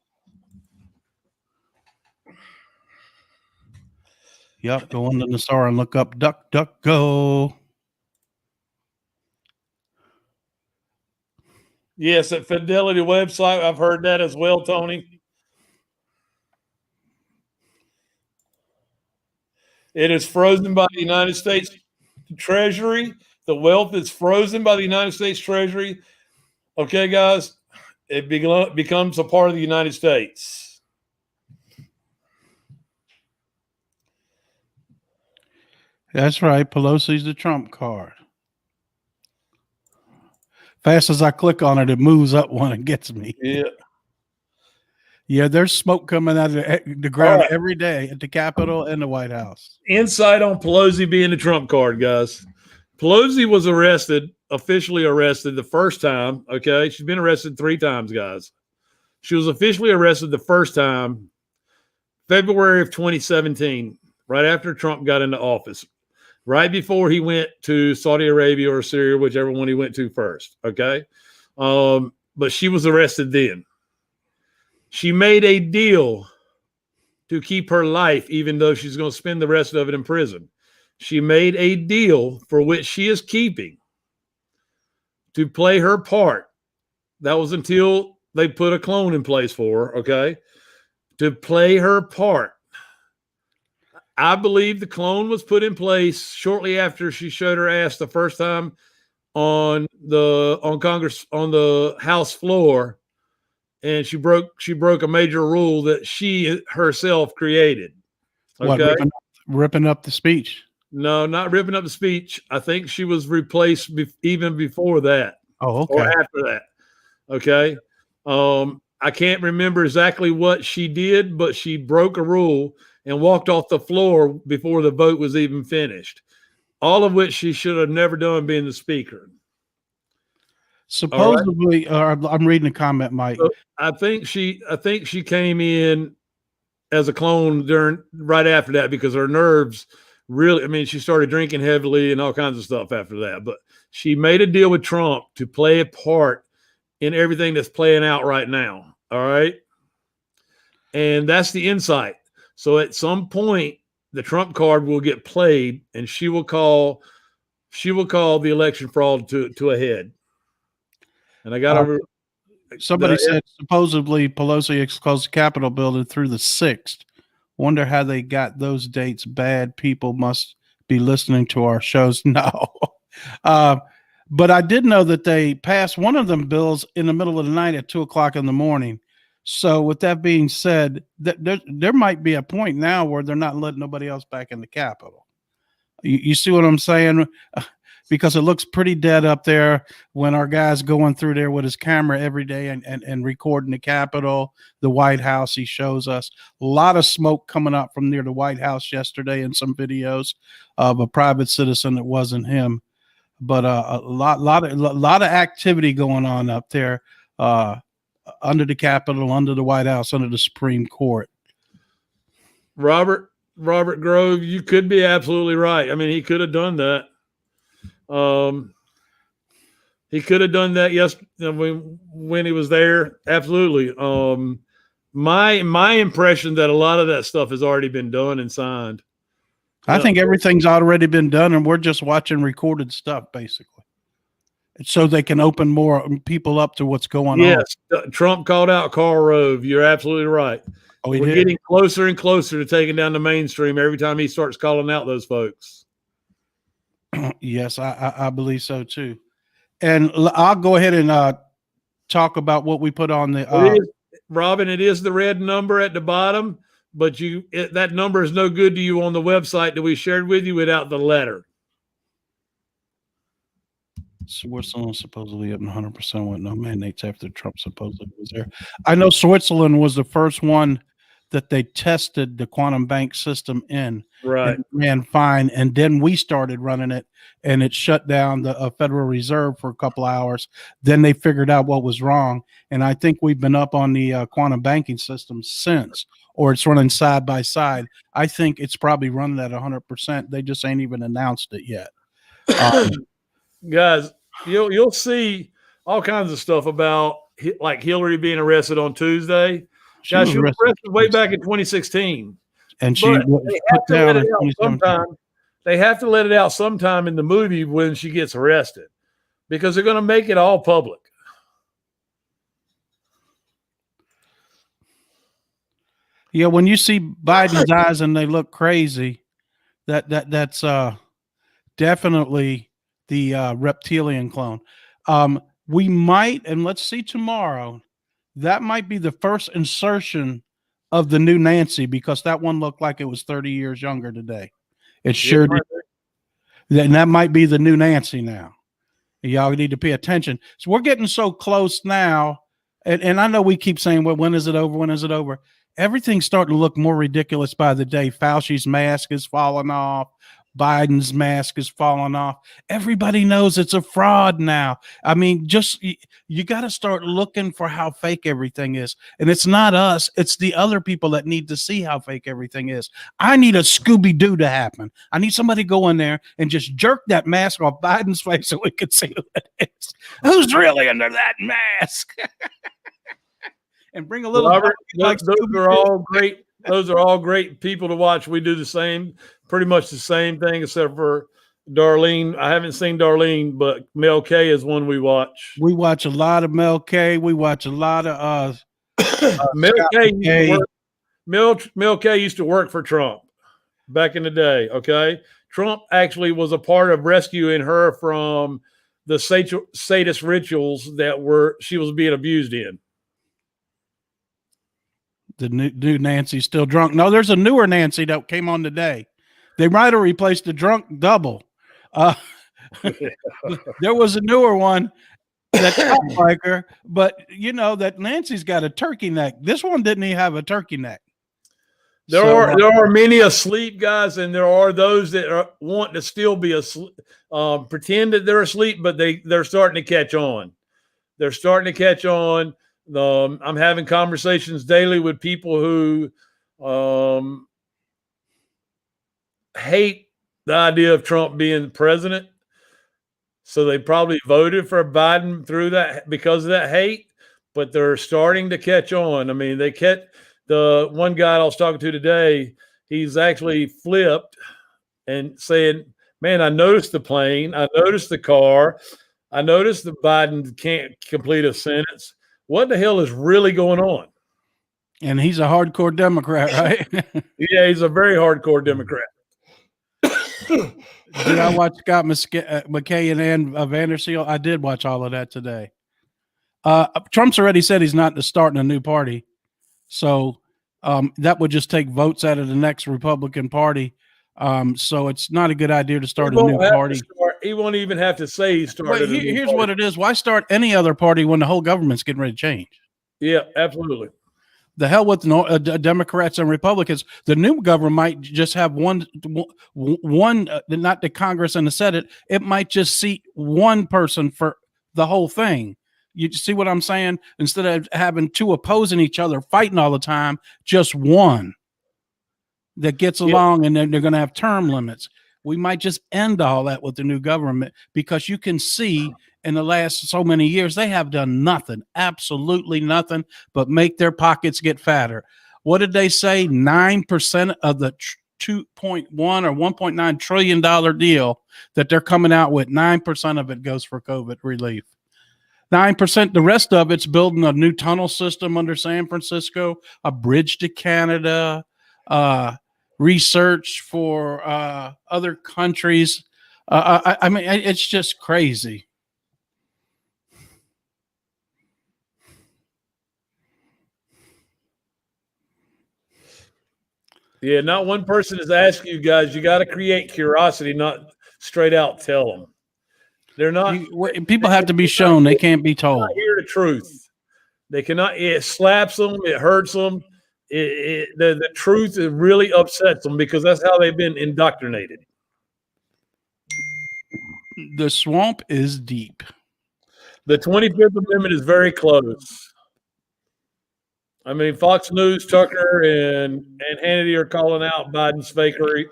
[SPEAKER 1] Yep, go into the store and look up DuckDuckGo.
[SPEAKER 2] Yes, at Fidelity website. I've heard that as well, Tony. It is frozen by the United States Treasury. The wealth is frozen by the United States Treasury. Okay, guys, it becomes a part of the United States.
[SPEAKER 1] That's right. Pelosi's the Trump card. Fast as I click on it, it moves up one and gets me.
[SPEAKER 2] Yeah.
[SPEAKER 1] Yeah, there's smoke coming out of the ground every day at the Capitol and the White House.
[SPEAKER 2] Insight on Pelosi being the Trump card, guys. Pelosi was officially arrested the first time. Okay. She's been arrested 3 times, guys. She was officially arrested the first time, February of 2017, right after Trump got into office, right before he went to Saudi Arabia or Syria, whichever one he went to first. Okay. But she was arrested then. She made a deal to keep her life, even though she's going to spend the rest of it in prison. She made a deal for which she is keeping to play her part That was until they put a clone in place for her, okay, to play her part. I believe the clone was put in place shortly after she showed her ass the first time on the House floor, and she broke a major rule that she herself created. Okay,
[SPEAKER 1] What, ripping up the speech?
[SPEAKER 2] no, not ripping up the speech. I think she was replaced even before that.
[SPEAKER 1] Oh, okay.
[SPEAKER 2] Or after that. Okay. I can't remember exactly what she did, but she broke a rule and walked off the floor before the vote was even finished. All of which she should have never done, being the speaker.
[SPEAKER 1] Supposedly, I'm reading a comment, Mike.
[SPEAKER 2] So I think she came in as a clone right after that, because her nerves really, I mean, she started drinking heavily and all kinds of stuff after that. But she made a deal with Trump to play a part in everything that's playing out right now. All right. And that's the insight. So at some point, the Trump card will get played, and she will call the election fraud to a head. And I got over.
[SPEAKER 1] Somebody said supposedly Pelosi closed the Capitol building through the 6th. Wonder how they got those dates. Bad people must be listening to our shows. No. But I did know that they passed one of them bills in the middle of the night at 2:00 in the morning. So with that being said, there might be a point now where they're not letting nobody else back in the Capitol. You see what I'm saying? Because it looks pretty dead up there when our guy's going through there with his camera every day and recording the Capitol, the White House. He shows us a lot of smoke coming up from near the White House yesterday in some videos of a private citizen that wasn't him. But a lot of activity going on up there under the Capitol, under the White House, under the Supreme Court.
[SPEAKER 2] Robert Grove, you could be absolutely right. I mean, he could have done that. He could have done that when he was there. Absolutely. My impression that a lot of that stuff has already been done and signed.
[SPEAKER 1] I think everything's already been done, and we're just watching recorded stuff, basically, so they can open more people up to what's going on.
[SPEAKER 2] Yes, Trump called out Karl Rove. You're absolutely right.
[SPEAKER 1] Oh,
[SPEAKER 2] we're getting closer and closer to taking down the mainstream every time he starts calling out those folks.
[SPEAKER 1] Yes, I believe so too. And I'll go ahead and talk about what we put on the
[SPEAKER 2] Robin, it is the red number at the bottom, but that number is no good to you on the website that we shared with you without the letter.
[SPEAKER 1] Switzerland supposedly up 100% with no mandates after Trump supposedly was there. I know Switzerland was the first one that they tested the quantum bank system in,
[SPEAKER 2] right?
[SPEAKER 1] And ran fine, and then we started running it, and it shut down the Federal Reserve for a couple hours. Then they figured out what was wrong, and I think we've been up on the quantum banking system since, or it's running side by side. I think it's probably running at 100%. They just ain't even announced it yet.
[SPEAKER 2] Guys, you'll see all kinds of stuff about like Hillary being arrested on Tuesday. She was arrested way back in 2016,
[SPEAKER 1] and they
[SPEAKER 2] have to let it out sometime in the movie when she gets arrested, because they're going to make it all public.
[SPEAKER 1] Yeah, when you see Biden's eyes and they look crazy, that's definitely the reptilian clone. We might, and let's see tomorrow, that might be the first insertion of the new Nancy, because that one looked like it was 30 years younger today. It sure did. And that might be the new Nancy now. Y'all need to pay attention. So we're getting so close now. And I know we keep saying, well, when is it over? When is it over? Everything's starting to look more ridiculous by the day. Fauci's mask is falling off. Biden's mask is falling off. Everybody knows it's a fraud now. I mean, just you got to start looking for how fake everything is. And it's not us. It's the other people that need to see how fake everything is. I need a Scooby-Doo to happen. I need somebody to go in there and just jerk that mask off Biden's face so we can see who it is. Who's really under that mask? And bring a little.
[SPEAKER 2] Robert, those are all great. Those are all great people to watch. We do the same, pretty much the same thing, except for Darlene. I haven't seen Darlene, but Mel K is one we watch.
[SPEAKER 1] We watch a lot of Mel K. We watch a lot of
[SPEAKER 2] Mel
[SPEAKER 1] Scott
[SPEAKER 2] K.
[SPEAKER 1] McKay.
[SPEAKER 2] Mel K used to work for Trump back in the day. Okay, Trump actually was a part of rescuing her from the sadist rituals that she was being abused in.
[SPEAKER 1] The new Nancy's still drunk. No, there's a newer Nancy that came on today. They might have replaced the drunk double. There was a newer one that talked like her, but you know that Nancy's got a turkey neck. This one didn't even have a turkey neck.
[SPEAKER 2] There are many asleep guys, and there are those that want to still be asleep, pretend that they're asleep, but they're starting to catch on. They're starting to catch on. I'm having conversations daily with people who hate the idea of Trump being president. So they probably voted for Biden through that because of that hate, but they're starting to catch on. I mean, the one guy I was talking to today, he's actually flipped and saying, man, I noticed the plane. I noticed the car. I noticed that Biden can't complete a sentence. What the hell is really going on?
[SPEAKER 1] And he's a hardcore Democrat, right?
[SPEAKER 2] Yeah, he's a very hardcore Democrat.
[SPEAKER 1] Did I watch Scott McKay and Ann Vanderseal? I did watch all of that today. Trump's already said he's not starting a new party. So that would just take votes out of the next Republican Party. So it's not a good idea to start a new party.
[SPEAKER 2] He won't even have to say he started.
[SPEAKER 1] Here's what it is. Why start any other party when the whole government's getting ready to change?
[SPEAKER 2] Yeah, absolutely.
[SPEAKER 1] The hell with Democrats and Republicans. The new government might just have one, not the Congress and the Senate. It might just seat one person for the whole thing. You see what I'm saying? Instead of having two opposing each other, fighting all the time, just one that gets along, and then they're going to have term limits. We might just end all that with the new government, because you can see in the last so many years, they have done nothing, absolutely nothing, but make their pockets get fatter. What did they say? 9% of the $2.1 or $1.9 trillion deal that they're coming out with, 9% of it goes for COVID relief. 9%, the rest of it's building a new tunnel system under San Francisco, a bridge to Canada, research for other countries. I mean, it's just crazy.
[SPEAKER 2] Yeah, not one person is asking you guys. You got to create curiosity, not straight out tell them. They're not.
[SPEAKER 1] People have to be shown. They can't be told.
[SPEAKER 2] Hear the truth. They cannot. It slaps them. It hurts them. The truth really upsets them, because that's how they've been indoctrinated.
[SPEAKER 1] The swamp is deep.
[SPEAKER 2] The 25th Amendment is very close. I mean, Fox News, Tucker, and Hannity are calling out Biden's fake. Sorry,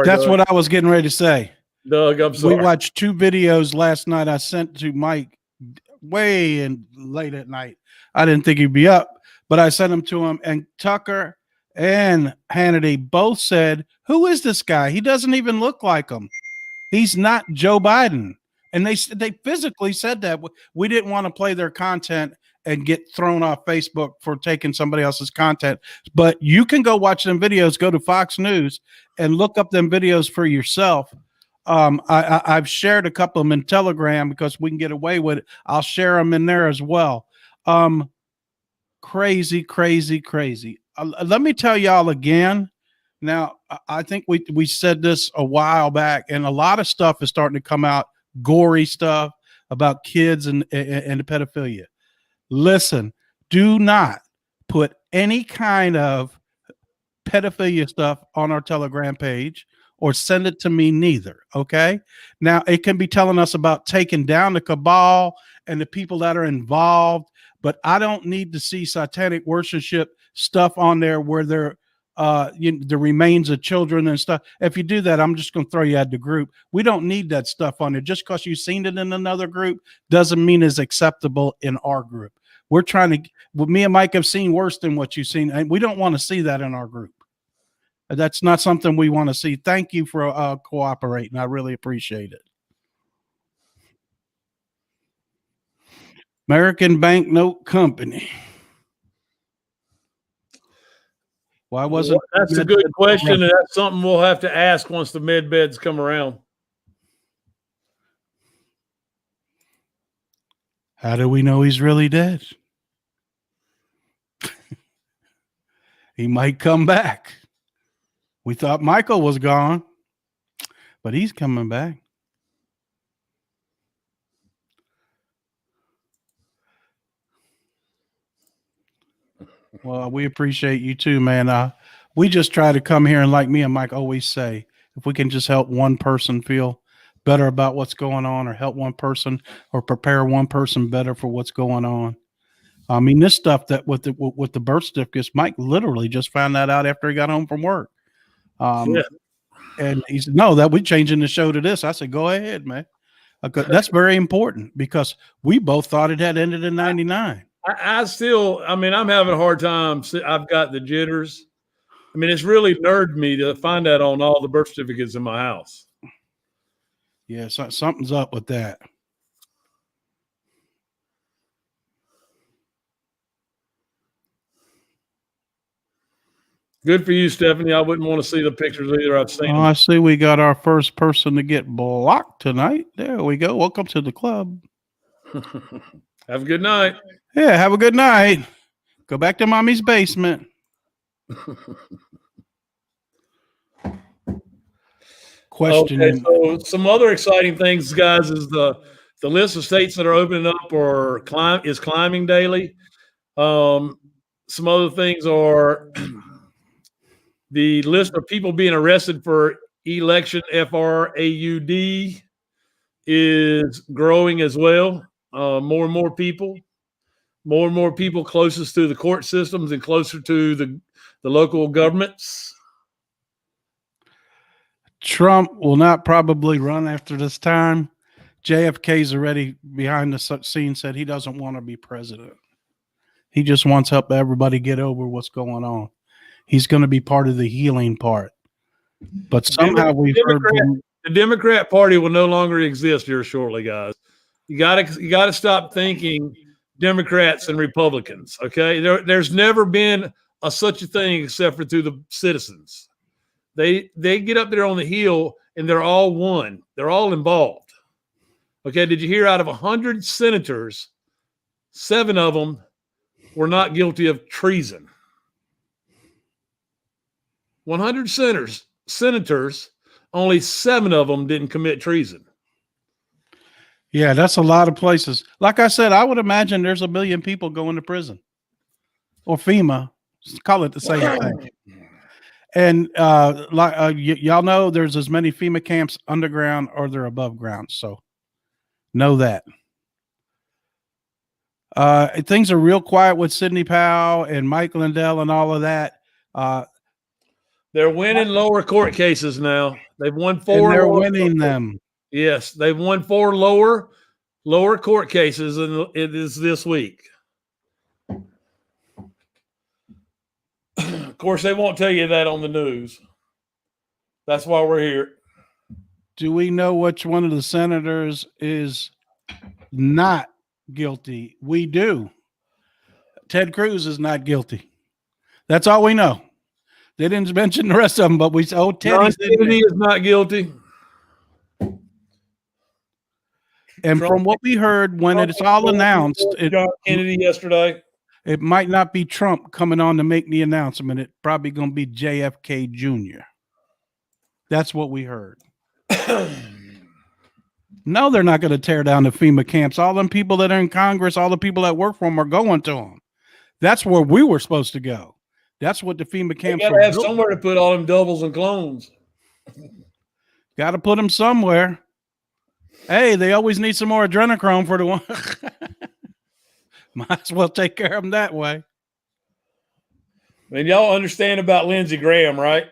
[SPEAKER 1] that's
[SPEAKER 2] Doug.
[SPEAKER 1] what I was getting ready to say.
[SPEAKER 2] Doug, I'm sorry.
[SPEAKER 1] We watched 2 videos last night. I sent to Mike way in late at night. I didn't think he'd be up, but I sent them to him. And Tucker and Hannity both said, "Who is this guy? He doesn't even look like him. He's not Joe Biden." And they physically said that. We didn't want to play their content and get thrown off Facebook for taking somebody else's content. But you can go watch them videos. Go to Fox News and look up them videos for yourself. I've shared a couple of them in Telegram because we can get away with it. I'll share them in there as well. Crazy. Let me tell y'all again. Now, I think we said this a while back, and a lot of stuff is starting to come out, gory stuff about kids and the pedophilia. Listen, do not put any kind of pedophilia stuff on our Telegram page or send it to me neither, okay? Now, it can be telling us about taking down the cabal and the people that are involved, but I don't need to see satanic worship stuff on there where they're the remains of children and stuff. If you do that, I'm just going to throw you out of the group. We don't need that stuff on there. Just because you've seen it in another group doesn't mean it's acceptable in our group. We're trying to, me and Mike have seen worse than what you've seen, and we don't want to see that in our group. That's not something we want to see. Thank you for cooperating. I really appreciate it. American Banknote Company. Why wasn't
[SPEAKER 2] That's a good question, and that's something we'll have to ask once the med beds come around.
[SPEAKER 1] How do we know he's really dead? He might come back. We thought Michael was gone, but he's coming back. Well, we appreciate you too, man. We just try to come here, and like me and Mike always say, if we can just help one person feel better about what's going on, or help one person, or prepare one person better for what's going on. I mean, this stuff that with the birth certificates, Mike literally just found that out after he got home from work. And he said, "No, that we're changing the show to this." I said, "Go ahead, man." That's very important because we both thought it had ended in '99.
[SPEAKER 2] I mean, I'm having a hard time. I've got the jitters. I mean, it's really nerded me to find that on all the birth certificates in my house.
[SPEAKER 1] Yeah, something's up with that.
[SPEAKER 2] Good for you, Stephanie. I wouldn't want to see the pictures either. I've seen them.
[SPEAKER 1] I see we got our first person to get blocked tonight. There we go. Welcome to the club.
[SPEAKER 2] Have a good night.
[SPEAKER 1] Yeah, have a good night. Go back to mommy's basement. Question.
[SPEAKER 2] Okay, so some other exciting things, guys, is the list of states that are opening up or climbing daily. Some other things are the list of people being arrested for election FRAUD is growing as well. More and more people closest to the court systems and closer to the local governments.
[SPEAKER 1] Trump will not probably run after this time. JFK's already behind the scene said he doesn't want to be president. He just wants to help everybody get over what's going on. He's going to be part of the healing part. But somehow we've heard
[SPEAKER 2] the Democrat Party will no longer exist here shortly, guys. You got to stop thinking Democrats and Republicans. Okay, there's never been such a thing except for through the citizens. They get up there on the hill and they're all one. They're all involved. Okay, did you hear out of 100 senators, 7 of them were not guilty of treason? 100 senators, only 7 of them didn't commit treason.
[SPEAKER 1] Yeah, that's a lot of places. Like I said, I would imagine there's 1 million people going to prison or FEMA. Call it the same thing. And y'all know there's as many FEMA camps underground or they're above ground. So know that. Things are real quiet with Sidney Powell and Mike Lindell and all of that.
[SPEAKER 2] They're winning lower court cases now. They've won 4.
[SPEAKER 1] And they're winning them.
[SPEAKER 2] Yes, they've won 4 lower court cases, and it is this week. Of course, they won't tell you that on the news. That's why we're here.
[SPEAKER 1] Do we know which one of the senators is not guilty? We do. Ted Cruz is not guilty. That's all we know. They didn't mention the rest of them, but we said,
[SPEAKER 2] John Kennedy is not guilty.
[SPEAKER 1] And from what we heard, when it's all announced,
[SPEAKER 2] John Kennedy yesterday,
[SPEAKER 1] it might not be Trump coming on to make the announcement. It's probably going to be JFK Jr. That's what we heard. No, they're not going to tear down the FEMA camps. All them people that are in Congress, all the people that work for them are going to them. That's where we were supposed to go. That's what the FEMA camps
[SPEAKER 2] got to have somewhere to put all them doubles and clones.
[SPEAKER 1] Got to put them somewhere. Hey, they always need some more adrenochrome for the one. Might as well take care of them that way.
[SPEAKER 2] And y'all understand about Lindsey Graham, right?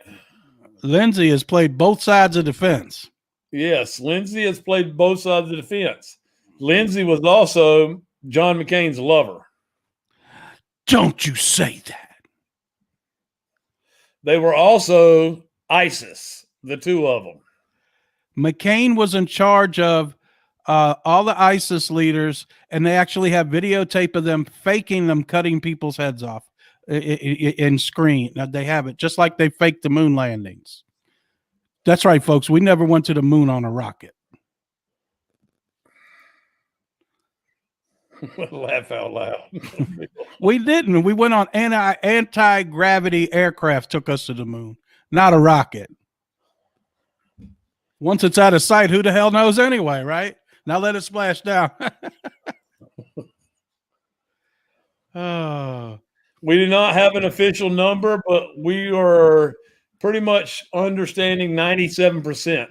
[SPEAKER 1] Lindsey has played both sides of the fence.
[SPEAKER 2] Yes, Lindsey has played both sides of the fence. Lindsey was also John McCain's lover.
[SPEAKER 1] Don't you say that.
[SPEAKER 2] They were also ISIS, the two of them.
[SPEAKER 1] McCain was in charge of all the ISIS leaders, and they actually have videotape of them faking them cutting people's heads off in screen. Now, they have it just like they faked the moon landings. That's right, folks. We never went to the moon on a rocket.
[SPEAKER 2] Laugh out loud.
[SPEAKER 1] We didn't. We went on anti-gravity aircraft took us to the moon, not a rocket. Once it's out of sight, who the hell knows anyway, right? Now let it splash down. Oh.
[SPEAKER 2] We do not have an official number, but we are pretty much understanding 97%.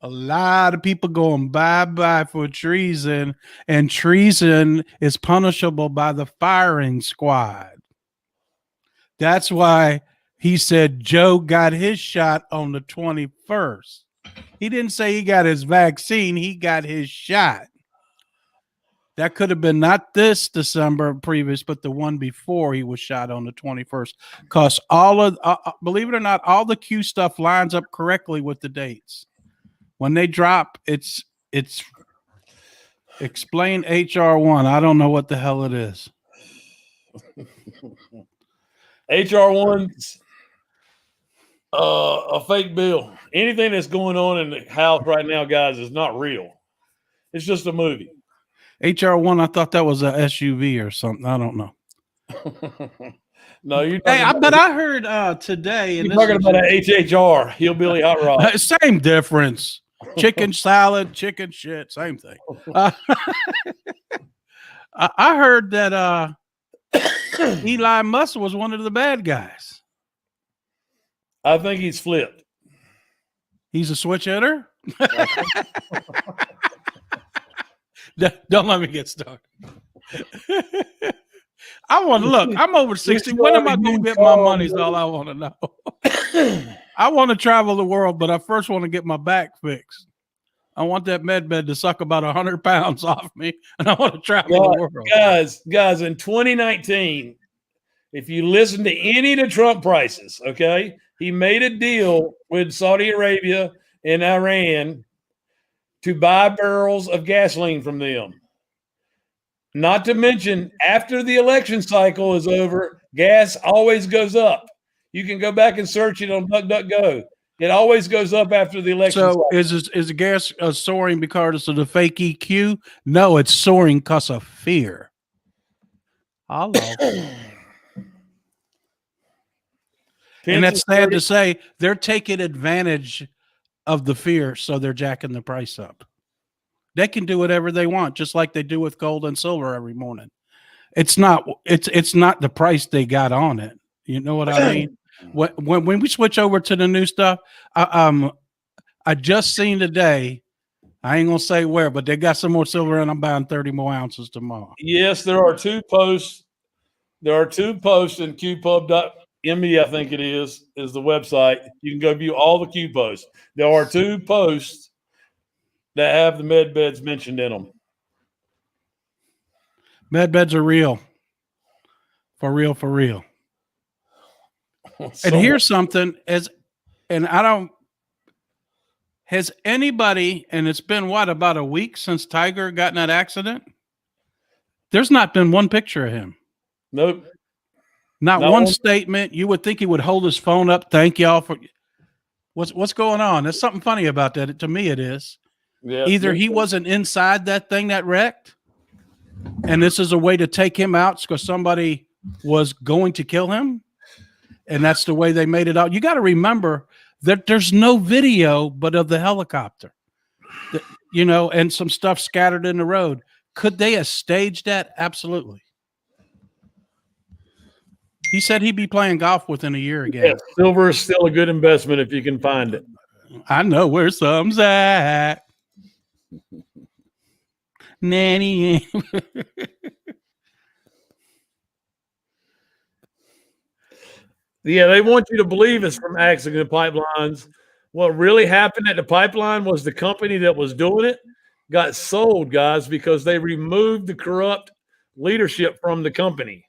[SPEAKER 1] A lot of people going bye-bye for treason, and treason is punishable by the firing squad. That's why he said Joe got his shot on the 21st. He didn't say he got his vaccine. He got his shot. That could have been not this December previous, but the one before he was shot on the 21st. Because all of, believe it or not, all the Q stuff lines up correctly with the dates. When they drop, it's explain HR1. I don't know what the hell it is.
[SPEAKER 2] HR1's a fake bill. Anything that's going on in the house right now, guys, is not real. It's just a movie.
[SPEAKER 1] HR1, I thought that was a SUV or something. I don't know.
[SPEAKER 2] No, you're
[SPEAKER 1] Hey, I heard today.
[SPEAKER 2] You're talking about an HHR, Hillbilly Hot Rod.
[SPEAKER 1] Same difference. Chicken salad, chicken shit, same thing. I heard that Elon Musk was one of the bad guys.
[SPEAKER 2] I think he's flipped.
[SPEAKER 1] He's a switch hitter? Don't let me get started. I want to look. I'm over 60. When am I going to get my money? Is all I want to know. I want to travel the world, but I first want to get my back fixed. I want that med bed to suck about 100 pounds off me, and I want to travel the world.
[SPEAKER 2] Guys, in 2019, if you listen to any of the Trump prices, okay, he made a deal with Saudi Arabia and Iran to buy barrels of gasoline from them. Not to mention, after the election cycle is over, gas always goes up. You can go back and search it on DuckDuckGo. It always goes up after the election
[SPEAKER 1] So
[SPEAKER 2] cycle.
[SPEAKER 1] is the gas soaring because of the fake EQ? No, it's soaring because of fear. Hello. And that's sad to say. They're taking advantage of the fear, so they're jacking the price up. They can do whatever they want, just like they do with gold and silver every morning. It's not the price they got on it. You know what I mean? When we switch over to the new stuff, I just seen today. I ain't gonna say where, but they got some more silver, and I'm buying 30 more ounces tomorrow.
[SPEAKER 2] Yes, there are two posts. There are two posts in QPub.me, I think it is the website. You can go view all the Q posts. There are two posts that have the med beds mentioned in them.
[SPEAKER 1] Med beds are real. For real, for real. And here's something has anybody, and it's been about a week since Tiger got in that accident? There's not been one picture of him.
[SPEAKER 2] Nope.
[SPEAKER 1] Not one statement. You would think he would hold his phone up. Thank y'all for what's going on. There's something funny about that. To me, it is.
[SPEAKER 2] Yeah,
[SPEAKER 1] Either he wasn't inside that thing that wrecked, and this is a way to take him out because somebody was going to kill him. And that's the way they made it out. You got to remember that there's no video but of the helicopter, and some stuff scattered in the road. Could they have staged that? Absolutely. He said he'd be playing golf within a year again.
[SPEAKER 2] Yes, silver is still a good investment if you can find it.
[SPEAKER 1] I know where some's at. Nanny.
[SPEAKER 2] Yeah, they want you to believe it's from accident pipelines. What really happened at the pipeline was the company that was doing it got sold, guys, because they removed the corrupt leadership from the company.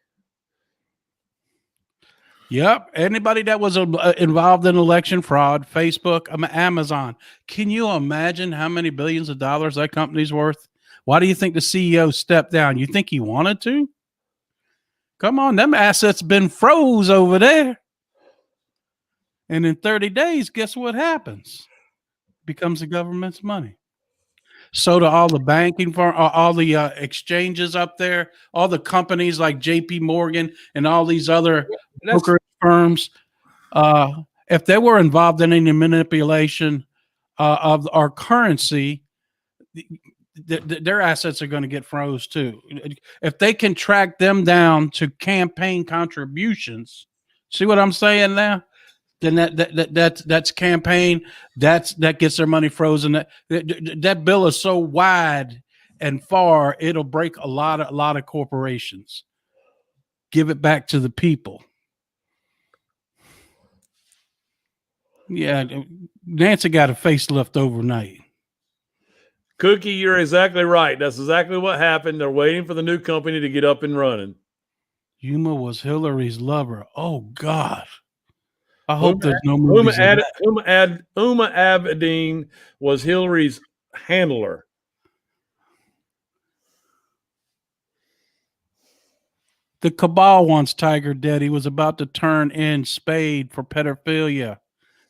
[SPEAKER 1] Yep. Anybody that was involved in election fraud, Facebook, Amazon. Can you imagine how many billions of dollars that company's worth? Why do you think the CEO stepped down? You think he wanted to? Come on, them assets been froze over there. And in 30 days, guess what happens? Becomes the government's money. So do all the banking firm, all the exchanges up there, all the companies like JP Morgan and all these other brokerage firms. If they were involved in any manipulation of our currency, their assets are going to get froze too. If they can track them down to campaign contributions, see what I'm saying now? Then that's campaign. That gets their money frozen. That bill is so wide and far, it'll break a lot of corporations. Give it back to the people. Yeah, Nancy got a facelift overnight.
[SPEAKER 2] Cookie, you're exactly right. That's exactly what happened. They're waiting for the new company to get up and running.
[SPEAKER 1] Yuma was Hillary's lover. Oh God. I hope there's no movies.
[SPEAKER 2] Uma Abedin was Hillary's handler.
[SPEAKER 1] The cabal wants Tiger dead. He was about to turn in Spade for pedophilia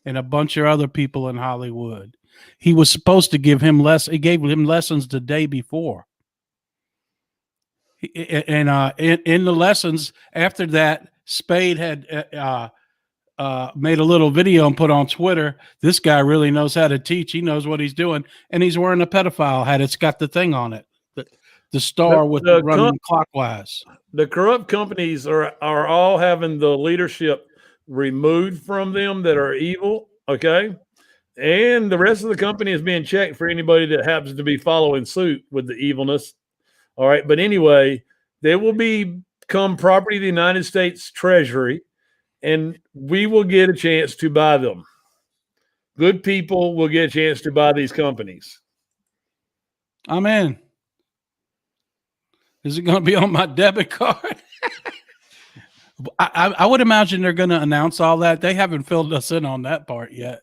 [SPEAKER 1] and a bunch of other people in Hollywood. He was supposed to give him he gave him lessons the day before. And in the lessons after that, Spade had made a little video and put on Twitter. This guy really knows how to teach. He knows what he's doing. And he's wearing a pedophile hat. It's got the thing on it. The star with the running clockwise.
[SPEAKER 2] The corrupt companies are all having the leadership removed from them that are evil. Okay. And the rest of the company is being checked for anybody that happens to be following suit with the evilness. All right. But anyway, they will become property of the United States Treasury, and we will get a chance to buy them. Good people will get a chance to buy these companies.
[SPEAKER 1] I'm in. Is it going to be on my debit card? I would imagine they're going to announce all that. They haven't filled us in on that part yet.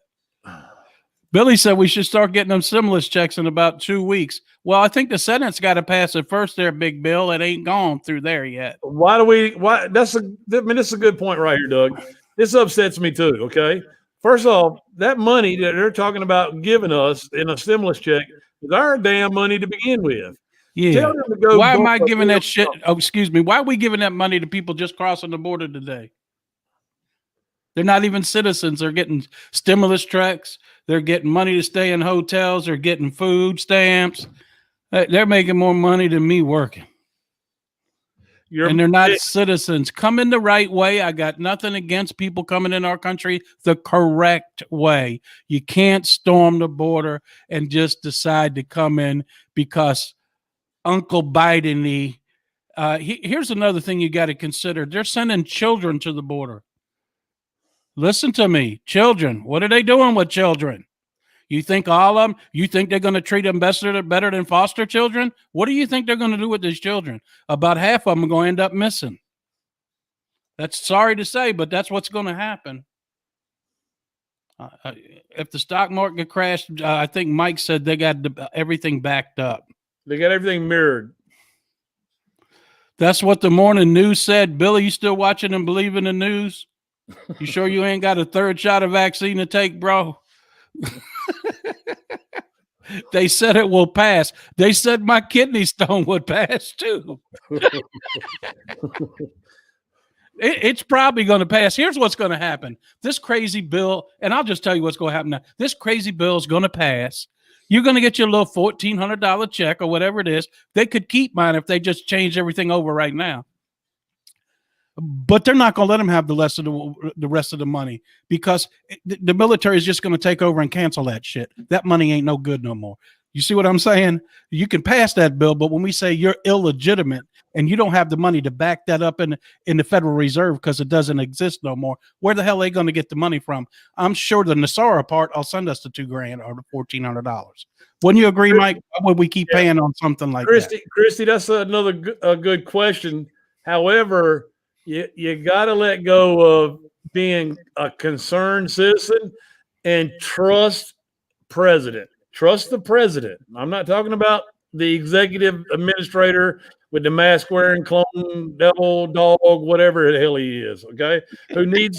[SPEAKER 1] Billy said we should start getting them stimulus checks in about 2 weeks. Well, I think the Senate's got to pass it first there, Big Bill. It ain't gone through there yet.
[SPEAKER 2] This is a good point right here, Doug. This upsets me too, okay? First off, that money that they're talking about giving us in a stimulus check is our damn money to begin with.
[SPEAKER 1] Yeah. Why am I giving that shit? Oh, excuse me. Why are we giving that money to people just crossing the border today? They're not even citizens. They're getting stimulus checks. They're getting money to stay in hotels. They're getting food stamps. They're making more money than me working. And they're not citizens. Come in the right way. I got nothing against people coming in our country the correct way. You can't storm the border and just decide to come in because Uncle Biden. Here's another thing you got to consider. They're sending children to the border. Listen to me. Children. What are they doing with children? You think all of them? You think they're going to treat them better than foster children? What do you think they're going to do with these children? About half of them are going to end up missing. That's sorry to say, but that's what's going to happen. If the stock market crashed, I think Mike said they got everything backed up.
[SPEAKER 2] They got everything mirrored.
[SPEAKER 1] That's what the morning news said. Billy, you still watching and believing the news? You sure you ain't got a third shot of vaccine to take, bro? They said it will pass. They said my kidney stone would pass too. It's probably going to pass. Here's what's going to happen. This crazy bill, and I'll just tell you what's going to happen now. This crazy bill is going to pass. You're going to get your little $1,400 check or whatever it is. They could keep mine if they just change everything over right now. But they're not going to let them have the rest of the money because the military is just going to take over and cancel that shit. That money ain't no good no more. You see what I'm saying? You can pass that bill, but when we say you're illegitimate and you don't have the money to back that up in the Federal Reserve because it doesn't exist no more, where the hell are they going to get the money from? I'm sure the Nasara part will send us the $2,000 or the $1,400. Wouldn't you agree, Mike? Why would we keep paying on something like that?
[SPEAKER 2] Christy, that's another good question. However, you got to let go of being a concerned citizen and trust president. Trust the president. I'm not talking about the executive administrator with the mask wearing clone devil dog, whatever the hell he is. Okay, who needs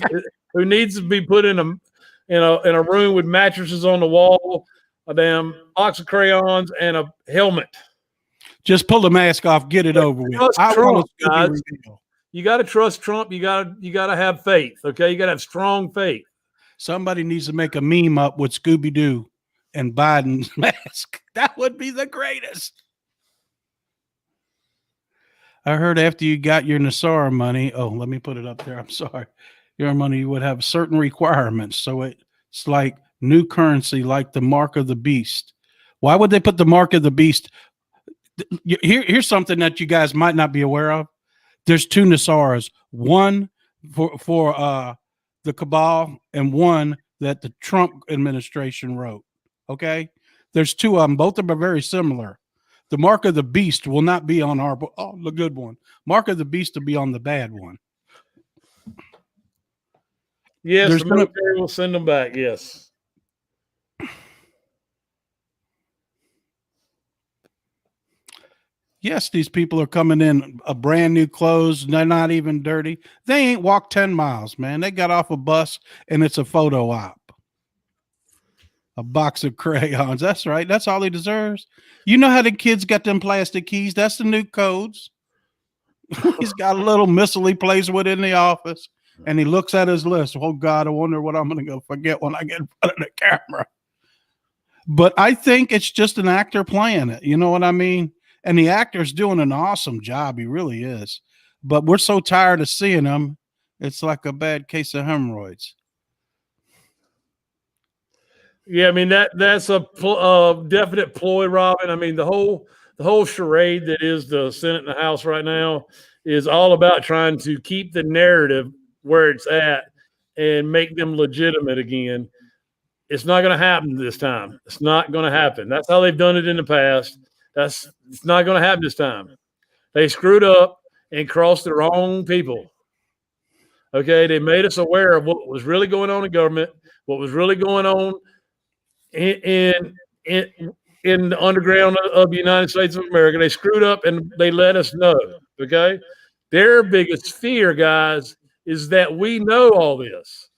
[SPEAKER 2] to be put in a room with mattresses on the wall, a damn box of crayons, and a helmet.
[SPEAKER 1] Just pull the mask off, get it over with.
[SPEAKER 2] Trust
[SPEAKER 1] I
[SPEAKER 2] Trump,
[SPEAKER 1] want to
[SPEAKER 2] guys. You got to trust Trump. You got to have faith. Okay, you got to have strong faith.
[SPEAKER 1] Somebody needs to make a meme up with Scooby Doo and Biden's mask. That would be the greatest. I heard after you got your Nassar money, oh, let me put it up there. I'm sorry. Your money would have certain requirements. So it's like new currency, like the mark of the beast. Why would they put the mark of the beast? Here's something that you guys might not be aware of. There's two Nassars, one for the cabal and one that the Trump administration wrote. Okay. There's two of them. Both of them are very similar. The mark of the beast will not be on the good one. Mark of the beast will be on the bad one.
[SPEAKER 2] Yes, the military will send them back. Yes.
[SPEAKER 1] Yes, these people are coming in a brand new clothes. They're not even dirty. They ain't walked 10 miles, man. They got off a bus and it's a photo op. A box of crayons. That's right. That's all he deserves. You know how the kids got them plastic keys? That's the new codes. He's got a little missile he plays with in the office and he looks at his list. Oh, God, I wonder what I'm going to go forget when I get in front of the camera. But I think it's just an actor playing it. You know what I mean? And the actor's doing an awesome job. He really is. But we're so tired of seeing him. It's like a bad case of hemorrhoids.
[SPEAKER 2] Yeah, I mean that's a definite ploy, Robin. I mean the whole charade that is the Senate and the House right now is all about trying to keep the narrative where it's at and make them legitimate again. It's not going to happen this time. It's not going to happen. That's how they've done it in the past. It's not going to happen this time. They screwed up and crossed the wrong people. Okay, they made us aware of what was really going on in government, what was really going on in the underground of the United States of America. They screwed up and they let us know. Okay, their biggest fear, guys, is that we know all this.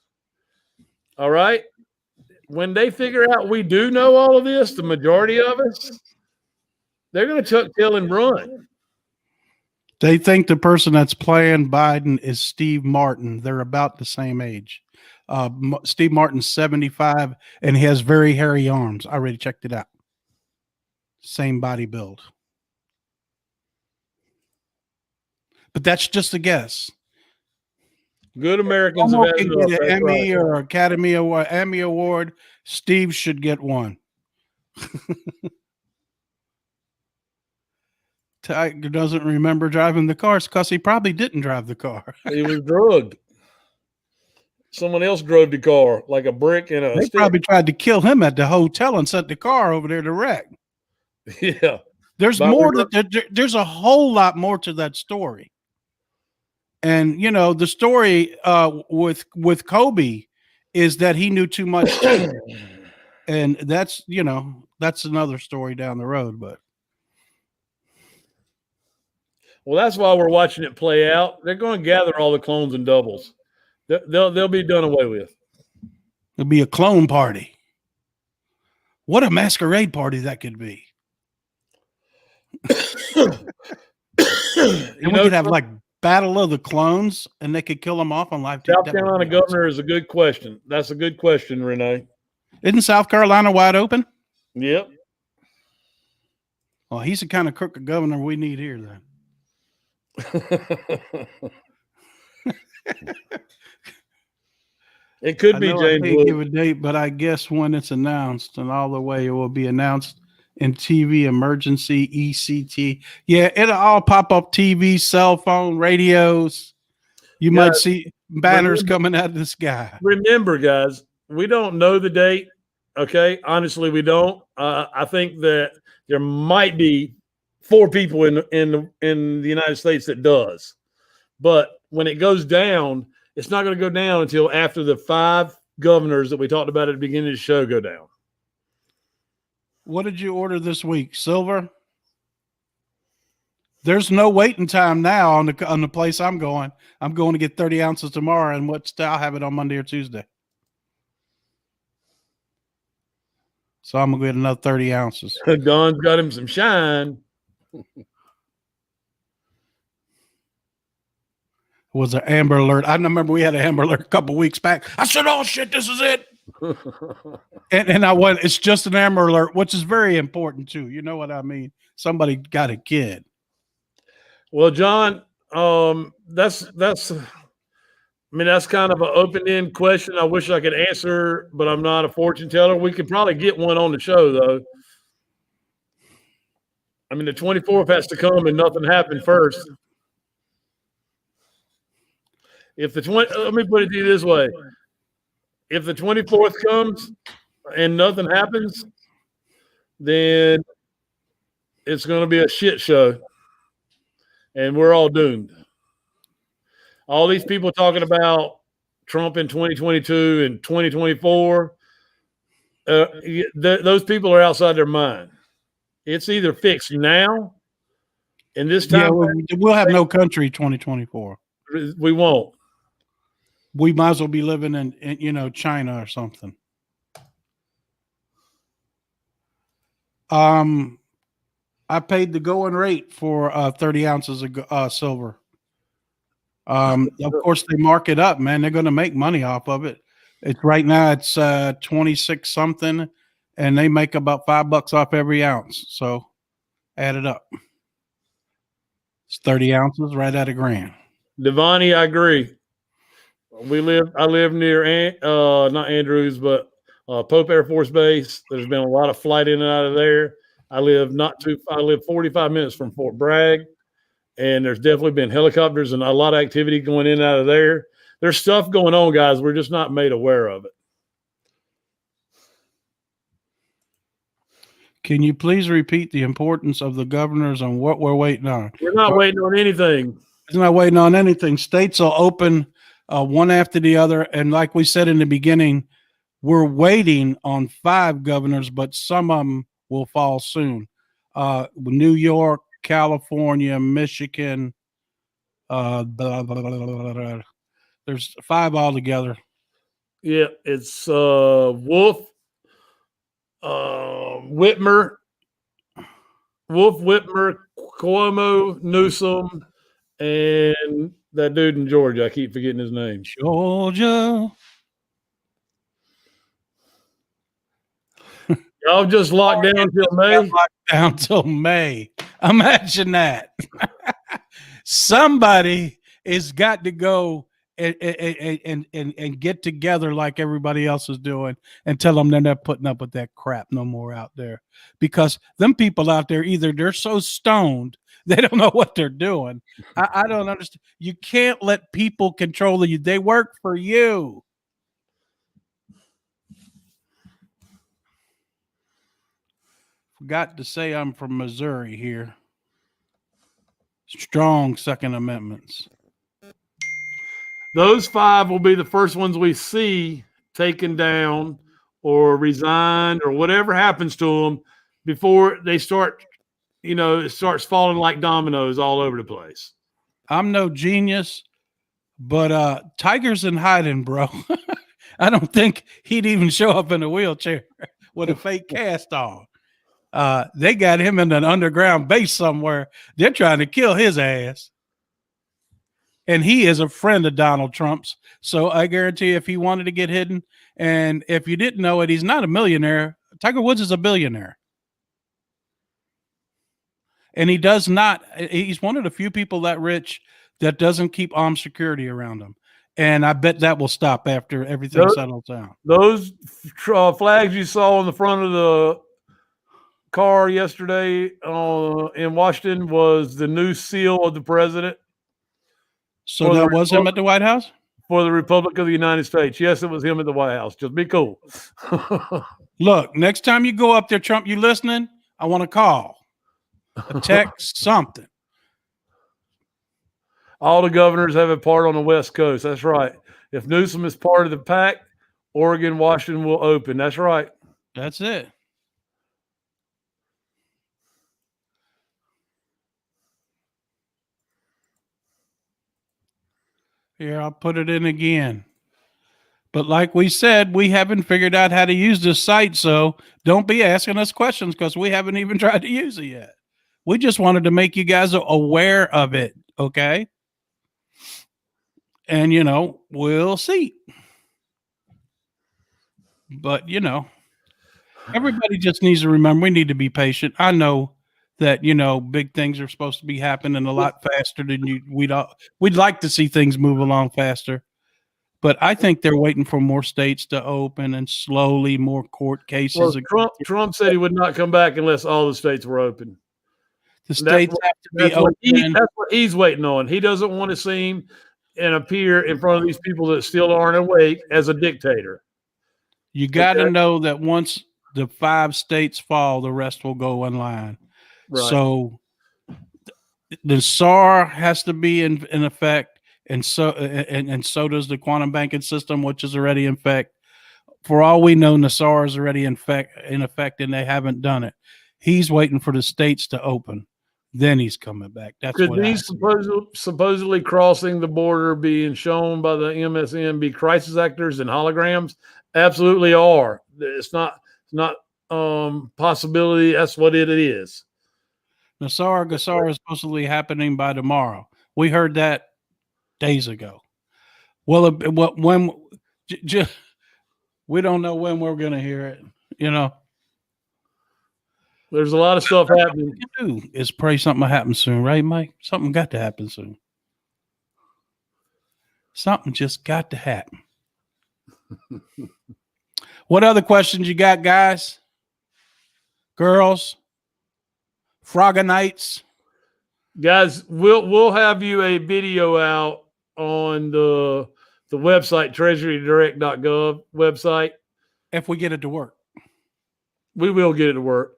[SPEAKER 2] All right, when they figure out we do know all of this, the majority of us, they're going to tuck tail and run.
[SPEAKER 1] They think the person that's playing Biden is Steve Martin. They're about the same age. Steve Martin's 75 and he has very hairy arms. I already checked it out. Same body build. But that's just a guess.
[SPEAKER 2] Good Americans
[SPEAKER 1] have get an Emmy or Academy Award, Emmy Award. Steve should get one. Tiger doesn't remember driving the car because he probably didn't drive the car.
[SPEAKER 2] He was drugged. Someone else drove the car like a brick and a
[SPEAKER 1] They
[SPEAKER 2] stick.
[SPEAKER 1] probably tried to kill him at the hotel and sent the car over there to wreck.
[SPEAKER 2] Yeah.
[SPEAKER 1] There's more there's a whole lot more to that story. And you know, the story with Kobe is that he knew too much. And that's, you know, that's another story down the road, but
[SPEAKER 2] well, that's why we're watching it play out. They're going to gather all the clones and doubles. They'll be done away with.
[SPEAKER 1] It'll be a clone party. What a masquerade party that could be. And we could have like Battle of the Clones, and they could kill them off on live.
[SPEAKER 2] South Carolina governor is a good question. That's a good question, Renee.
[SPEAKER 1] Isn't South Carolina wide open?
[SPEAKER 2] Yep.
[SPEAKER 1] Well, he's the kind of crooked governor we need here, then.
[SPEAKER 2] It could be James.
[SPEAKER 1] I can't give a date, but I guess when it's announced, and all the way it will be announced in TV emergency ECT. Yeah, it'll all pop up: TV, cell phone, radios. You might see banners coming out of the sky.
[SPEAKER 2] Remember, guys, we don't know the date. Okay, honestly, we don't. I think that there might be 4 people in the United States that does, but when it goes down, It's not going to go down until after the 5 governors that we talked about at the beginning of the show go down.
[SPEAKER 1] What did you order this week? Silver? There's no waiting time now on the place I'm going. I'm going to get 30 ounces tomorrow, and I'll have it on Monday or Tuesday. So I'm gonna get another 30 ounces.
[SPEAKER 2] Don's got him some shine.
[SPEAKER 1] Was an Amber Alert. I remember we had an Amber Alert a couple weeks back. I said, "Oh shit, this is it." and I went, "It's just an Amber Alert," which is very important too. You know what I mean? Somebody got a kid.
[SPEAKER 2] Well, John, that's kind of an open-end question. I wish I could answer, but I'm not a fortune teller. We could probably get one on the show, though. I mean, the 24th has to come and nothing happened first. Let me put it to you this way. If the 24th comes and nothing happens, then it's going to be a shit show. And we're all doomed. All these people talking about Trump in 2022 and 2024, those people are outside their mind. It's either fixed now, and this time
[SPEAKER 1] we'll have no country 2024.
[SPEAKER 2] We won't.
[SPEAKER 1] We might as well be living in China or something. I paid the going rate for 30 ounces of silver. Of course, they mark it up, man. They're going to make money off of it. Right now it's 26 something, and they make about $5 off every ounce. So add it up. It's 30 ounces, right at $1,000.
[SPEAKER 2] Devani, I agree. I live near not Andrews, but Pope Air Force Base. There's been a lot of flight in and out of there. I live 45 minutes from Fort Bragg, and there's definitely been helicopters and a lot of activity going in and out of there. There's stuff going on, guys. We're just not made aware of it.
[SPEAKER 1] Can you please repeat the importance of the governors and what we're waiting on?
[SPEAKER 2] We're not waiting on anything.
[SPEAKER 1] We're not waiting on anything. States will open one after the other. And like we said in the beginning, we're waiting on 5 governors, but some of them will fall soon. New York, California, Michigan, blah, blah, blah, blah, blah. There's 5 altogether.
[SPEAKER 2] Yeah, it's Wolf, Whitmer, Cuomo, Newsom, and that dude in Georgia. I keep forgetting his name.
[SPEAKER 1] Georgia.
[SPEAKER 2] Y'all just locked down till May?
[SPEAKER 1] Locked down till May. Imagine that. Somebody has got to go and get together like everybody else is doing and tell them they're not putting up with that crap no more out there. Because them people out there, either they're so stoned, they don't know what they're doing. I don't understand. You can't let people control you. They work for you. Forgot to say I'm from Missouri here. Strong Second Amendments.
[SPEAKER 2] Those 5 will be the first ones we see taken down or resigned or whatever happens to them before they start, it starts falling like dominoes all over the place.
[SPEAKER 1] I'm no genius, but Tiger's in hiding, bro. I don't think he'd even show up in a wheelchair with a fake cast on. They got him in an underground base somewhere. They're trying to kill his ass. And he is a friend of Donald Trump's. So I guarantee if he wanted to get hidden, and if you didn't know it, he's not a millionaire. Tiger Woods is a billionaire. And he's one of the few people that rich that doesn't keep armed security around him. And I bet that will stop after everything settles down.
[SPEAKER 2] Those flags you saw on the front of the car yesterday in Washington was the new seal of the president.
[SPEAKER 1] So that was him at the White House?
[SPEAKER 2] For the Republic of the United States. Yes, it was him at the White House. Just be cool.
[SPEAKER 1] Look, next time you go up there, Trump, you listening? I want to call. A text, something.
[SPEAKER 2] All the governors have a part on the West Coast. That's right. If Newsom is part of the pact, Oregon, Washington will open. That's right.
[SPEAKER 1] That's it. Here, I'll put it in again. But like we said, we haven't figured out how to use this site, so don't be asking us questions because we haven't even tried to use it yet. We just wanted to make you guys aware of it, okay? And, we'll see. But, everybody just needs to remember we need to be patient. I know that, big things are supposed to be happening a lot faster than we'd like to see things move along faster. But I think they're waiting for more states to open and slowly more court cases.
[SPEAKER 2] Well, Trump said he would not come back unless all the states were open.
[SPEAKER 1] The states have to be open.
[SPEAKER 2] That's what he's waiting on. He doesn't want to seem and appear in front of these people that still aren't awake as a dictator.
[SPEAKER 1] You got to know that once the 5 states fall, the rest will go in line. Right. So the SAR has to be in effect, and so does the quantum banking system, which is already in effect. For all we know, Nassar is already in effect, and they haven't done it. He's waiting for the states to open. Then he's coming back. That's
[SPEAKER 2] could
[SPEAKER 1] what
[SPEAKER 2] these supposedly crossing the border being shown by the MSN be crisis actors and holograms? Absolutely are. It's not possibility. That's what it is.
[SPEAKER 1] Nassar Gassar is supposedly happening by tomorrow. We heard that days ago. Well, when we don't know when we're going to hear it.
[SPEAKER 2] There's a lot of stuff happening.
[SPEAKER 1] What you do is pray something will happen soon, right, Mike? Something got to happen soon. Something just got to happen. What other questions you got, guys? Girls? Frogonites?
[SPEAKER 2] Guys, we'll have you a video out on the website, treasurydirect.gov website.
[SPEAKER 1] If we get it to work.
[SPEAKER 2] We will get it to work.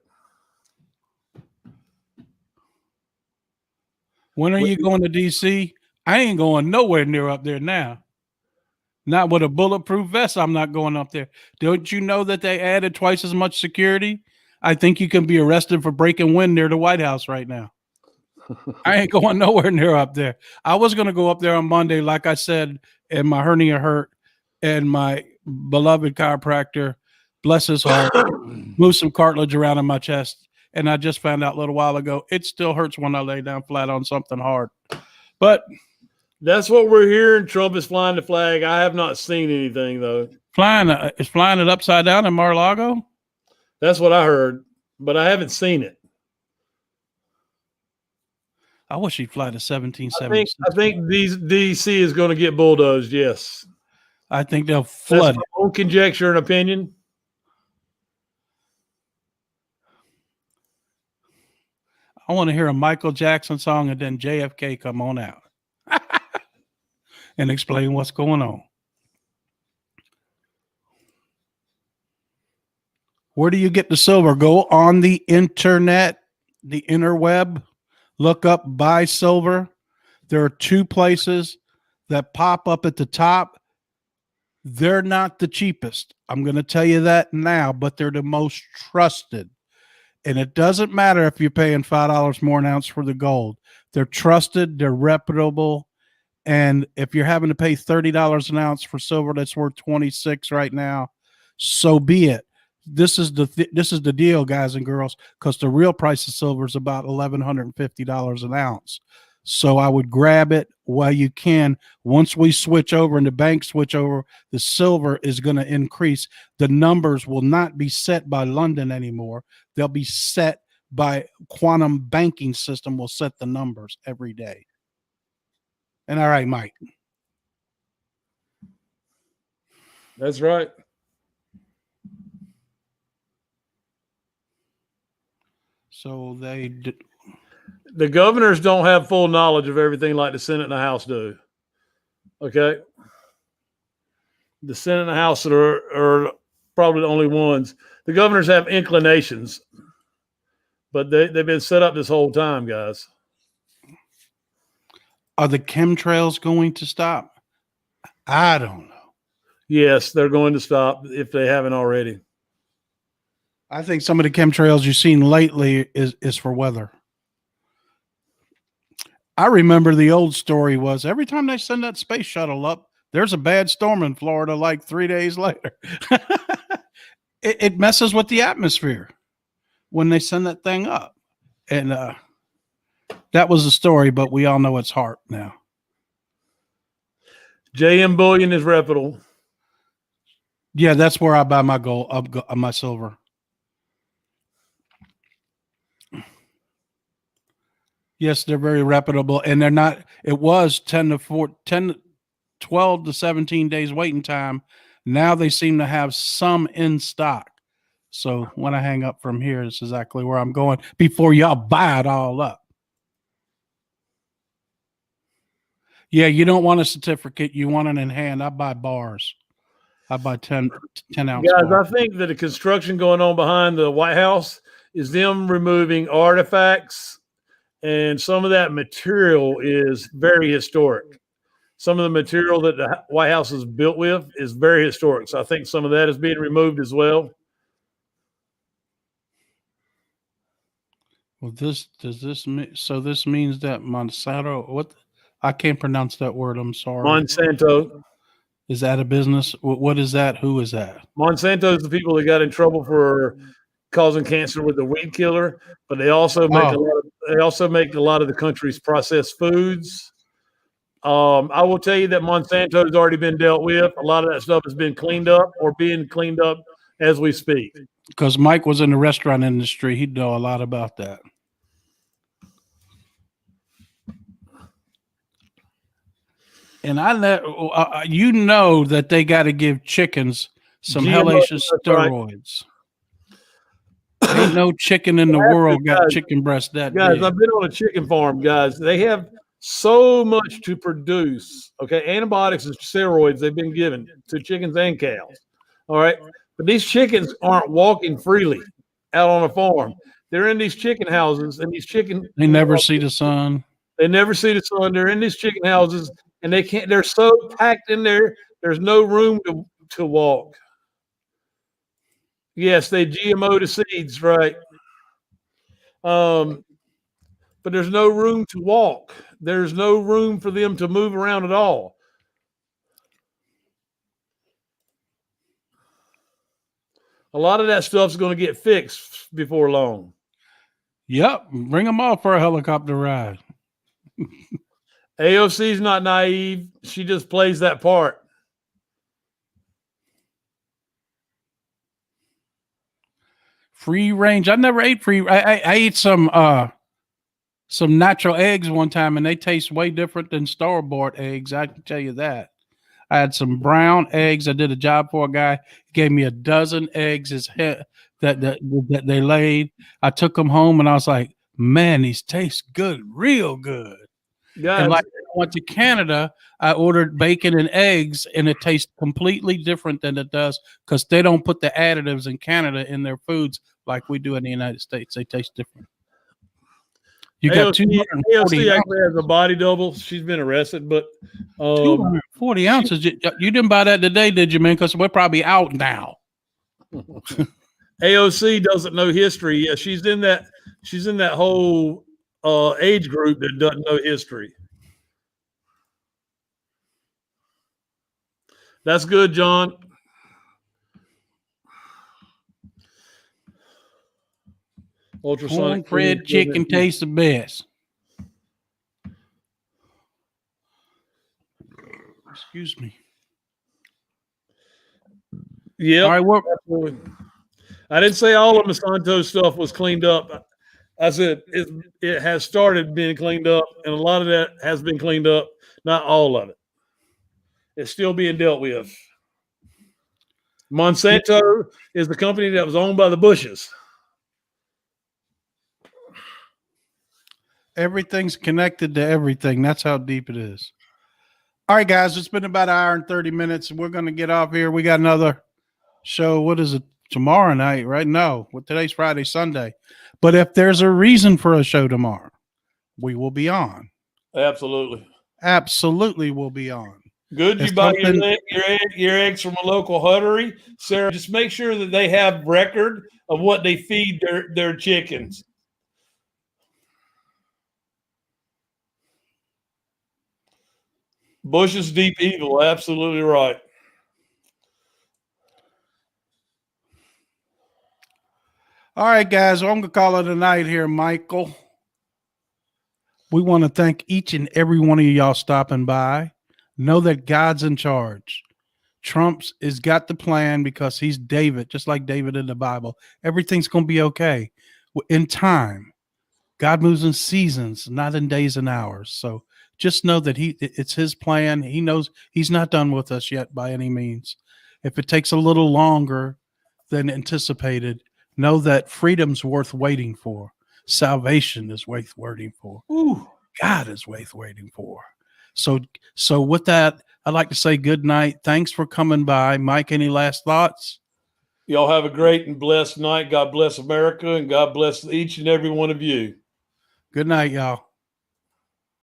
[SPEAKER 1] When are you going to DC? I ain't going nowhere near up there now. Not with a bulletproof vest. I'm not going up there. Don't you know that they added twice as much security? I think you can be arrested for breaking wind near the White House right now. I ain't going nowhere near up there. I was going to go up there on Monday, like I said, and my hernia hurt, and my beloved chiropractor, bless his heart, moved some cartilage around in my chest. And I just found out a little while ago, it still hurts when I lay down flat on something hard. But
[SPEAKER 2] that's what we're hearing. Trump is flying the flag. I have not seen anything, though.
[SPEAKER 1] Is flying it upside down in Mar-a-Lago?
[SPEAKER 2] That's what I heard, but I haven't seen it.
[SPEAKER 1] I wish he'd fly to 1776.
[SPEAKER 2] I think DC is going to get bulldozed, yes.
[SPEAKER 1] I think they'll flood.
[SPEAKER 2] That's my own conjecture and opinion.
[SPEAKER 1] I want to hear a Michael Jackson song and then JFK come on out and explain what's going on. Where do you get the silver? Go on the internet, the interweb, look up buy silver. There are 2 places that pop up at the top. They're not the cheapest. I'm going to tell you that now, but they're the most trusted. And it doesn't matter if you're paying $5 more an ounce for the gold. They're trusted, they're reputable. And if you're having to pay $30 an ounce for silver that's worth $26 right now, so be it. This is the deal, guys and girls, because the real price of silver is about $1,150 an ounce. So I would grab it while you can. Once we switch over and the banks switch over, the silver is going to increase. The numbers will not be set by London anymore. They'll be set by quantum banking system will set the numbers every day. And all right, Mike.
[SPEAKER 2] That's right.
[SPEAKER 1] So
[SPEAKER 2] the governors don't have full knowledge of everything like the Senate and the House do. Okay. The Senate and the House are probably the only ones. The governors have inclinations, but they've been set up this whole time, guys.
[SPEAKER 1] Are the chemtrails going to stop? I don't know.
[SPEAKER 2] Yes, they're going to stop if they haven't already.
[SPEAKER 1] I think some of the chemtrails you've seen lately is for weather. I remember the old story was every time they send that space shuttle up, there's a bad storm in Florida like 3 days later. it messes with the atmosphere when they send that thing up. And that was the story, but we all know it's HAARP now.
[SPEAKER 2] JM Bullion is reputable.
[SPEAKER 1] Yeah, that's where I buy my gold, my silver. Yes, they're very reputable, and they're not. It was 12 to 17 days waiting time. Now they seem to have some in stock. So when I hang up from here, this is exactly where I'm going before y'all buy it all up. Yeah, you don't want a certificate. You want it in hand. I buy bars. I buy 10 ounce
[SPEAKER 2] Guys,
[SPEAKER 1] bars.
[SPEAKER 2] I think that the construction going on behind the White House is them removing artifacts, and some of that material is very historic. Some of the material that the White House is built with is very historic. So I think some of that is being removed as well.
[SPEAKER 1] Well, does this mean so? This means that Monsanto. What? I can't pronounce that word. I'm sorry.
[SPEAKER 2] Monsanto.
[SPEAKER 1] Is that a business? What is that? Who is that?
[SPEAKER 2] Monsanto is the people that got in trouble for causing cancer with the weed killer, but they also make a lot of the country's processed foods. I will tell you that Monsanto has already been dealt with. A lot of that stuff has been cleaned up or being cleaned up as we speak.
[SPEAKER 1] Because Mike was in the restaurant industry, he'd know a lot about that. And I let you know that they got to give chickens some hellacious steroids. Right. Ain't no chicken in the world got chicken breast that
[SPEAKER 2] guys,
[SPEAKER 1] big.
[SPEAKER 2] I've been on a chicken farm, guys. They have so much to produce. Okay, antibiotics and steroids they've been given to chickens and cows. All right, but these chickens aren't walking freely out on a farm. They're in these chicken houses, and these chicken
[SPEAKER 1] they never see the sun.
[SPEAKER 2] They never see the sun. They're in these chicken houses, and they can't. They're so packed in there. There's no room to walk. Yes, they GMO the seeds, right? But there's no room to walk. There's no room for them to move around at all. A lot of that stuff's going to get fixed before long.
[SPEAKER 1] Yep, bring them off for a helicopter ride.
[SPEAKER 2] AOC's not naive. She just plays that part.
[SPEAKER 1] Free range. I never ate free. I ate some natural eggs one time, and they taste way different than store-bought eggs. I can tell you that. I had some brown eggs. I did a job for a guy. He gave me a dozen eggs that they laid. I took them home, and I was like, man, these taste good, real good.
[SPEAKER 2] Guys,
[SPEAKER 1] and like I went to Canada, I ordered bacon and eggs, and it tastes completely different than it does because they don't put the additives in Canada in their foods like we do in the United States. They taste different. You got
[SPEAKER 2] AOC actually has a body double. She's been arrested, but
[SPEAKER 1] 240 ounces. You didn't buy that today, did you, man? Because we're probably out now.
[SPEAKER 2] AOC doesn't know history. Yeah, she's in that whole age group that doesn't know history. That's good, John.
[SPEAKER 1] Ultrasonic fried chicken tastes the best. Excuse me.
[SPEAKER 2] Yeah.
[SPEAKER 1] All right,
[SPEAKER 2] I didn't say all of Monsanto stuff was cleaned up. I said it has started being cleaned up, and a lot of that has been cleaned up. Not all of it. It's still being dealt with. Monsanto is the company that was owned by the Bushes.
[SPEAKER 1] Everything's connected to everything. That's how deep it is. All right, guys, it's been about an hour and 30 minutes. We're going to get off here. We got another show. What is it? Tomorrow night, right? No, today's Friday, Sunday. But if there's a reason for a show tomorrow, we will be on.
[SPEAKER 2] Absolutely.
[SPEAKER 1] Absolutely, we'll be on.
[SPEAKER 2] Good. You
[SPEAKER 1] It's
[SPEAKER 2] buy
[SPEAKER 1] something-
[SPEAKER 2] your eggs from a local huttery, Sarah. Just make sure that they have record of what they feed their chickens. Bush's deep evil. Absolutely right.
[SPEAKER 1] All right, guys. Well, I'm gonna call it a night here, Michael. We want to thank each and every one of y'all stopping by. Know that God's in charge. Trump's has got the plan because he's David, just like David in the Bible. Everything's going to be okay in time. God moves in seasons, not in days and hours. So just know that it's his plan. He knows he's not done with us yet by any means. If it takes a little longer than anticipated, know that freedom's worth waiting for. Salvation is worth waiting for.
[SPEAKER 2] Ooh.
[SPEAKER 1] God is worth waiting for. So with that, I'd like to say good night. Thanks for coming by. Mike, any last thoughts?
[SPEAKER 2] Y'all have a great and blessed night. God bless America, and God bless each and every one of you.
[SPEAKER 1] Good night, y'all.